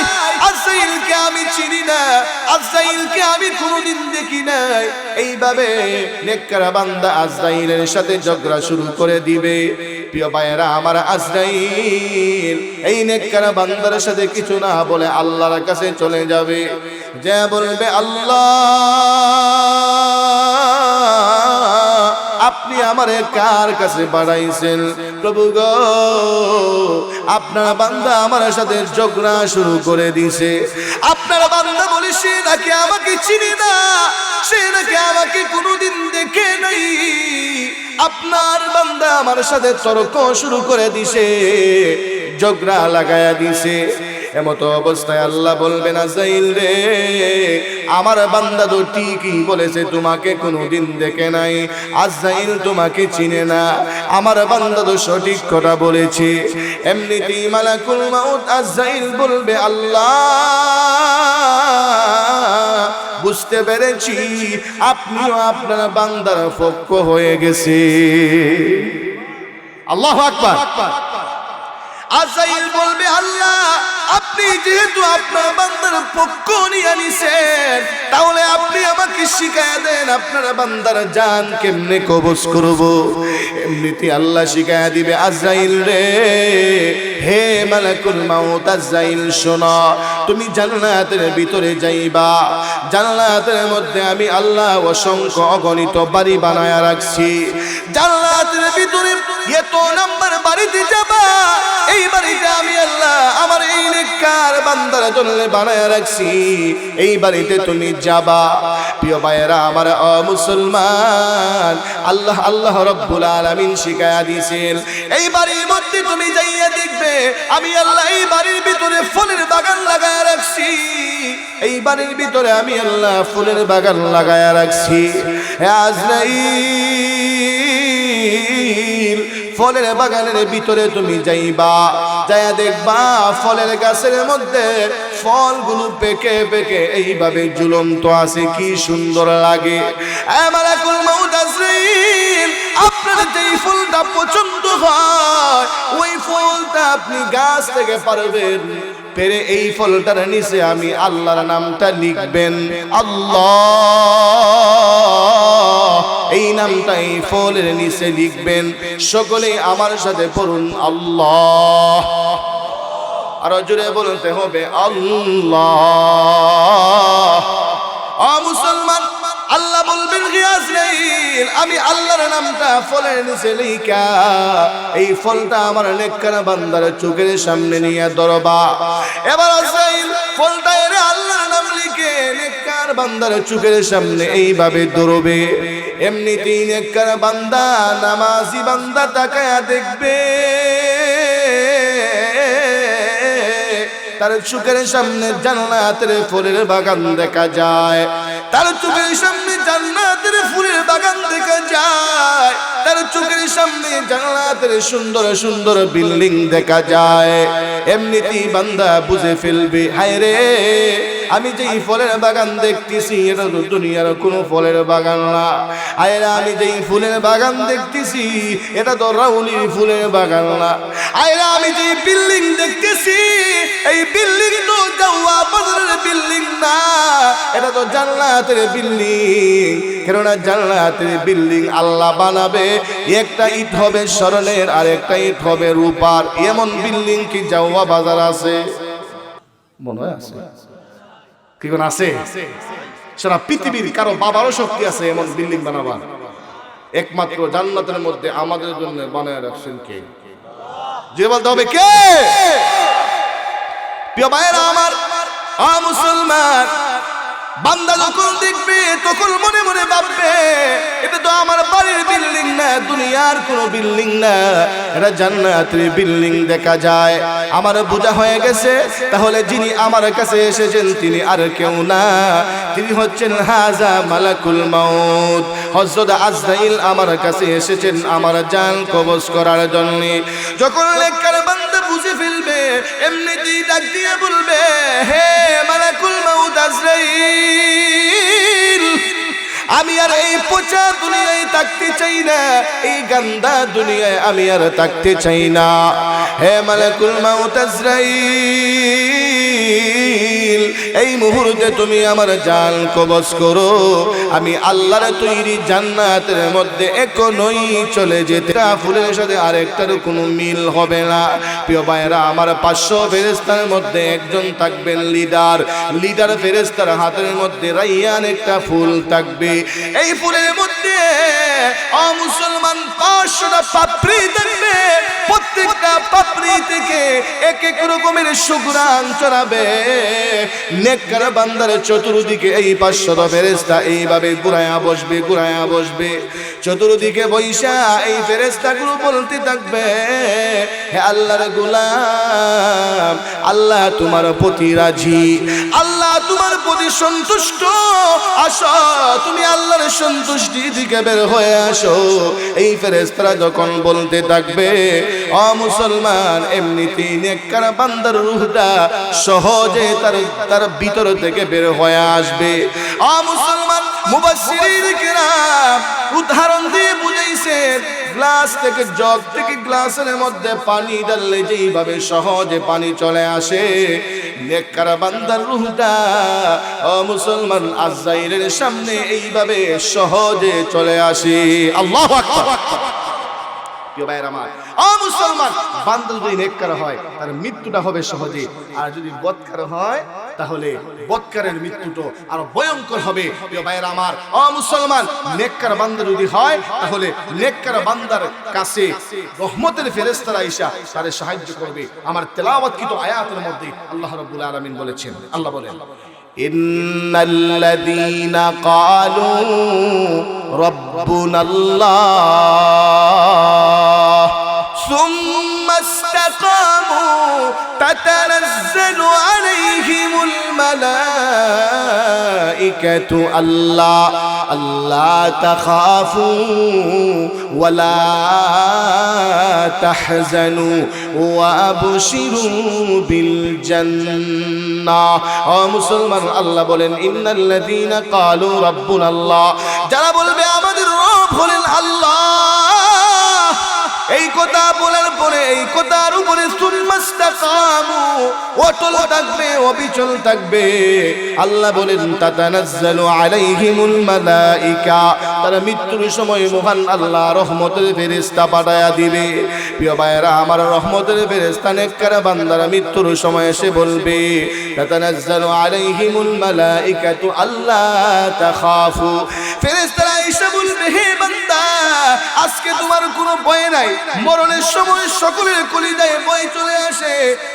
আজরাইলকে আমি চিনি না, আজরাইলকে আমি কোনোদিন দেখি নাই। এইভাবে নেককার বান্দা আজরাইলের সাথে ঝগড়া শুরু করে দিবে। প্রিয় ভাইয়েরা আমার, আজরাইল এই নেককার বান্দার সাথে কিছু না বলে আল্লাহর কাছে চলে যাবে, যে বলবে, আল্লাহ আপনি আমারে কার কাছে পাঠাইছেন? প্রভু গো, আপনার বান্দা আমার সাথে ঝগড়া শুরু করে দিছে। আপনার বান্দা বলে সে নাকি আমাকে চিনি না, সে নাকি আমাকে কোনোদিন দেখে নাই। আপনার বান্দা আমার সাথে তর্ক শুরু করে দিছে, ঝগড়া লাগায়া দিছে। এমত অবস্থায় আল্লাহ বলবেন, আজাইল রে, আমার বান্দা তো ঠিকই বলেছে, তোমাকে কোনোদিন দেখে নাই, আজাইল তোমাকে চিনে না, আমার বান্দা তো সঠিক কথা বলেছে। এমনিতেই মালাকুল মাউত আজাইল বলবে, আল্লাহ বুঝতে পেরেছি আপনিও আপনার বান্দার পক্ষ হয়ে গেছে। আল্লাহু আকবার। আজাইল বলবে, আল্লাহ আপনি যেহেতু আপনার বান্দার পক্ষ নিয়ে নিছেন, তাহলে আপনি আমাকে শিখায়া দেন আপনার বান্দার জান কেমনে কবজ করব। এমনিতে আল্লাহ শিখায়া দিবে, আজাইল রে, হে মালাকুল মাউত আজাইল শোনো, তুমি জান্নাতের ভিতরে যাইবা। জান্নাতের মধ্যে আমি আল্লাহ অসংখ্য অগণিত বাড়ি বানায়া রাখছি। জান্নাতের ভিতরে এত নাম্বার বাড়িতে যাবা, এই বাড়িটা আমি আল্লাহ আমার এই নেককার বান্দার জন্য বানায়া রাখছি, এই বাড়িতে তুমি যাবা। প্রিয় ভাইয়েরা আমার, মুসলমান, আল্লাহ আল্লাহ রব্বুল আলামিন শিখায়া দিয়েছেন, এই বাড়ির মধ্যে তুমি যাইয়া দেখবে আমি আল্লাহ এই বাড়ির ভিতরে ফুলের বাগান লাগায়া রাখছি, এই বাড়ির ভিতরে আমি আল্লাহ ফুলের বাগান লাগায়া রাখছি। আজরাইল, ফলের বাগানের ভিতরে তুমি যাইবা, যাইয়া দেখবা ফলের গাছের মধ্যে ফলগুলো পেকে পেকে এইভাবে ঝুলন্ত আছে, কি সুন্দর লাগে। মালাকুল মাউত আজরাইল, আপনার যেই ফুলটা পছন্দ হয় ওই ফুলটা আপনি গাছ থেকে পারবেন পেরে এই ফলটার নিচে আমি আল্লাহর নামটা লিখবেন, আল্লাহ, এই নামটা এই ফলের নিচে লিখবেন। সকলে আমার সাথে পড়ুন, আল্লাহ। আরো জোরে বলতে হবে, আল্লাহ। মুসলমান, আল্লাহ বলবেন, আজরাইল, আমি আল্লাহর নামটা ফলের নিচে লিখা এই ফলটা আমার নেককার বান্দার চোখের সামনে নিয়ে ধরবা। এবার আজরাইল ফলটা এনে আল্লাহর নাম লিখে নেককার বান্দার চোখের সামনে এইভাবে ধরবে। এমনিতেই নেককার বান্দা, নামাজি বান্দা তাকায়া দেখবে তার চোখের সামনে জান্নাতের ফুলের বাগান দেখা যায়, তার চোখের সামনে জান্নাতের ফুলের বাগান দেখা যায়, তার চোখের সামনে জান্নাতের সুন্দর সুন্দর বিল্ডিং দেখা যায়। এমনিতেই বান্দা বুঝে ফেলবে, হায় রে, আমি যেই ফলের বাগান দেখতেছি এটা তো দুনিয়ার কোনো ফলের বাগান না। আয়রা, আমি যেই ফুলের বাগান দেখতেছি এটা তো রাউলির ফুলের বাগান না। আয়রা, আমি যেই বিল্ডিং দেখতেছি এই বিল্ডিং তো জাওয়া বাজারের বিল্ডিং না, এটা তো জান্নাতের বিল্ডিং। কেননা জান্নাতের বিল্ডিং আল্লাহ বানাবে, একটা ইট হবে স্বর্ণের আর একটা ইট হবে রূপার। এমন বিল্ডিং কি জাওয়া বাজার আছে? মনে হয় আছে। কি কোন আছে? সারা পৃথিবীর কারো বাবারও শক্তি আছে এমন বিল্ডিং বানাবার? একমাত্র জান্নাতের মধ্যে আমাদের জন্য বানায় রাখছেন কে? যে বলতে হবে কে? প্রিয় ভাইরা আমার, মুসলমান, বান্দা যখন দেখবে তখন মনে মনে ভাববে এটা তো আমার বাড়ির বিল্ডিং না, দুনিয়ার কোনো বিল্ডিং না, এটা জান্নাতের বিল্ডিং দেখা যায়। আমার বোঝা হয়ে গেছে তাহলে যিনি আমার কাছে এসেছেন তিনি আর কেউ না, তিনি হচ্ছেন হাজা মালাকুল মাউত, হযরত আজরাইল আমার কাছে এসেছেন আমার জান কবজ করার জন্য। যখন নেককার বান্দা বুঝে ফেলবে এমনিতেই ডাক দিয়ে বলবে, হে মালাকুল মাউত আজরাইল, আমি আর এই পচা দুনিয়ায় থাকতে চাই না, এই গান্দা দুনিয়ায় আমি আর থাকতে চাই না। হে মালাকুল মাউত আজরাইল, এই মুহূর্তে তুমি আমার জান কবজ করো, আমি আল্লাহর তৈরি জান্নাতের মধ্যে এখনই চলে যেতে। ফুলের সাথে আরেকটার কোনো মিল হবে না। প্রিয় ভাইরা আমার, 500 ফেরেশতার মধ্যে একজন থাকবেন লিডার, লিডার ফেরেশতার হাতের মধ্যে রাইয়ান একটা ফুল থাকবে। এই ফুলের মধ্যে মুসলমান 500টা পাপড়ি থাকবে, প্রত্যেকটা পাপড়ি থেকে এক এক রকমের সুঘ্রাণ ছড়াবে। নেককার বান্দার চতুর্দিকে এই 500 ফেরেশতা এইভাবে ঘুরায়া বসবে। চতুর্দিকে বৈশা এই ফেরেশতাগুলো বলতে থাকবে, হে আল্লাহর গোলাম, আল্লাহ তোমার প্রতি রাজি, আল্লাহ তোমার প্রতি সন্তুষ্ট, আসো তুমি আল্লাহর সন্তুষ্টি দিকে বের হয়ে আসো। এই ফেরেশতারা যখন বলতে থাকবে, ও মুসলমান, এমনিতেই নেককার বান্দার রূহটা সহজে তার ভিতর থেকে বের হয়ে আসবে। ও মুসলমান, মুফাসসিরিন কিরাম উদাহরণ দিয়ে বুঝাইছেন, গ্লাস থেকে জগ থেকে গ্লাসের মধ্যে পানি ঢাললে যেইভাবে সহজে পানি চলে আসে, নেককার বান্দার রূহটা ও মুসলমান আজরাইলের সামনে এইভাবে সহজে চলে আসে। আল্লাহু আকবার। প্রিয় ভাইরা আমার, ও মুসলমান, বান্দা যদি নেককার হয় তার মৃত্যুটা হবে সহজে, আর যদি বদকার হয় তাহলে বদকারের মৃত্যুটা আরো ভয়ঙ্কর হবে। প্রিয় ভাইরা আমার, ও মুসলমান, নেককার বান্দা যদি হয় তাহলে নেককার বান্দার কাছে রহমতের ফেরেশতারা আইসা তারে সাহায্য করবে। আমার তেলাওয়াতকৃত আয়াতের মধ্যে আল্লাহ রাব্বুল আলামিন বলেছেন, আল্লাহ বলেন, ইন্নাল্লাযীনা ক্বালু রাব্বুনাল্লাহ সুম্মা ইসতাকামু তাতানাজ্জালু আলাইহিমুল মালাইকাতু আল্লা তাখাফু ওয়ালা তাহজানু ওয়া আবশিরু বিল জান্নাহ। ও মুসলমান, আল্লাহ বলেন, ইন্নাল্লাযীনা ক্বালু রাব্বুনাল্লাহ, যারা বলবে আমাদের রব হলেন আল্লাহ, এই কথা বলার পরে এই কথার উপরে সুন্নাস্তাকামু অটল থাকবে, অবিচল থাকবে, আল্লাহ বলেন, তাতানাজ্জালু আলাইহিমুল মালাইকা, তারা মৃত্যুর সময় মহান আল্লাহ রহমতের ফেরেশতা পাঠায়া দিবে। প্রিয় ভাইরা আমার, রহমতের ফেরেশতা নেককার বান্দারা মৃত্যুর সময় এসে বলবে, তাতানাজ্জালু আলাইহিমুল মালাইকাতু আল্লা তাখাফু, ফেরেশতারা এসে বলবে, হে বান্দা, আজকে তোমার কোনো ভয় নাই। মরণের সময় সকলের কলিজায় ভয় চলে আসে।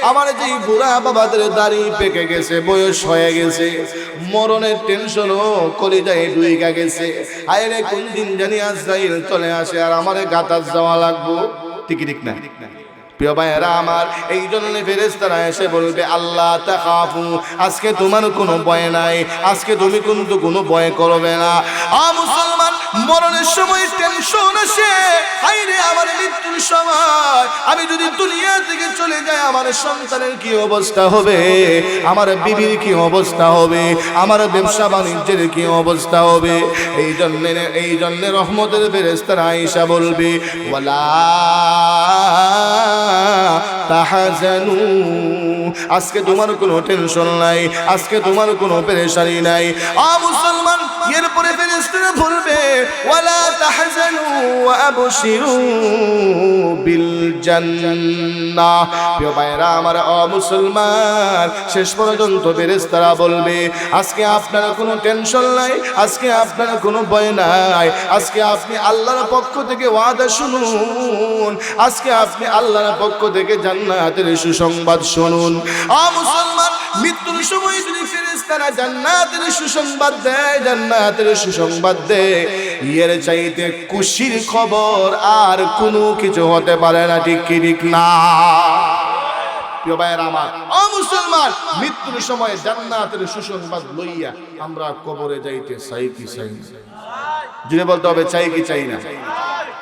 আমার যেই বুড়া বাবাদের দাড়ি পেকে গেছে, বয়স হয়ে গেছে, মরণের টেনশনও কলিজায় ঢুইকা গেছে। আইরে কোন দিন জানি আজরাইল চলে আসে আর আমারে গাতাস যাওয়া লাগবো, ঠিক না? প্রিয় ভাইরা আমার, এই জন্য ফেরেশতারা এসে বলবে, আল্লাহ তাখাফু, আজকে তোমার কোনো ভয় নাই, আজকে তুমি কিন্তু কোনো ভয় করবে না। মুসলমান, মরণের সময় টেনশন আসে, আইরে আমার মৃত্যুর সময় আমি যদি দুনিয়া থেকে চলে যাই, আমার সন্তানের কি অবস্থা হবে, আমার বিবির কি অবস্থা হবে, আমার ব্যবসা বাণিজ্যের কি অবস্থা হবে। এই জন্য রহমতের ফেরেশতারা আয়েশা বলবে, ওয়ালা তাহজানু, আজকে তোমার কোনো টেনশন নাই, আজকে তোমার কোনো পেরেশানি নাই। মুসলমান, এরপরে ফেরেশতারা বলবে, ওয়ালা তাহজানু ওয়া আবশিরু বিল জান্নাহ। প্রিয় ভাইরা আমার, মুসলমান, শেষ পর্যন্ত ফেরেশতারা বলবে, আজকে আপনার কোনো টেনশন নাই, আজকে আপনার কোনো ভয় নাই, আজকে আপনি আল্লাহর পক্ষ থেকে ওয়াদা শুনুন, আজকে আপনি আল্লাহর পক্ষ থেকে জান্নাতের সুসংবাদ শুনুন। মুসলমান, মৃত্যুর সময় যদি ফেরেশতারা জান্নাতের সুসংবাদ দেয়, জান্নাতের সুসংবাদ দেয়, এর চাইতে খুশির খবর আর কোনো কিছু হতে পারে না, ঠিক কি ঠিক না? প্রিয় ভাইরা আমার, মুসলমান, মৃত্যুর সময় জান্নাতের সুসংবাদ লইয়া আমরা কবরে যাইতে চাই কি চাই না? জুড়ে বলতে হবে, চাই কি চাই না?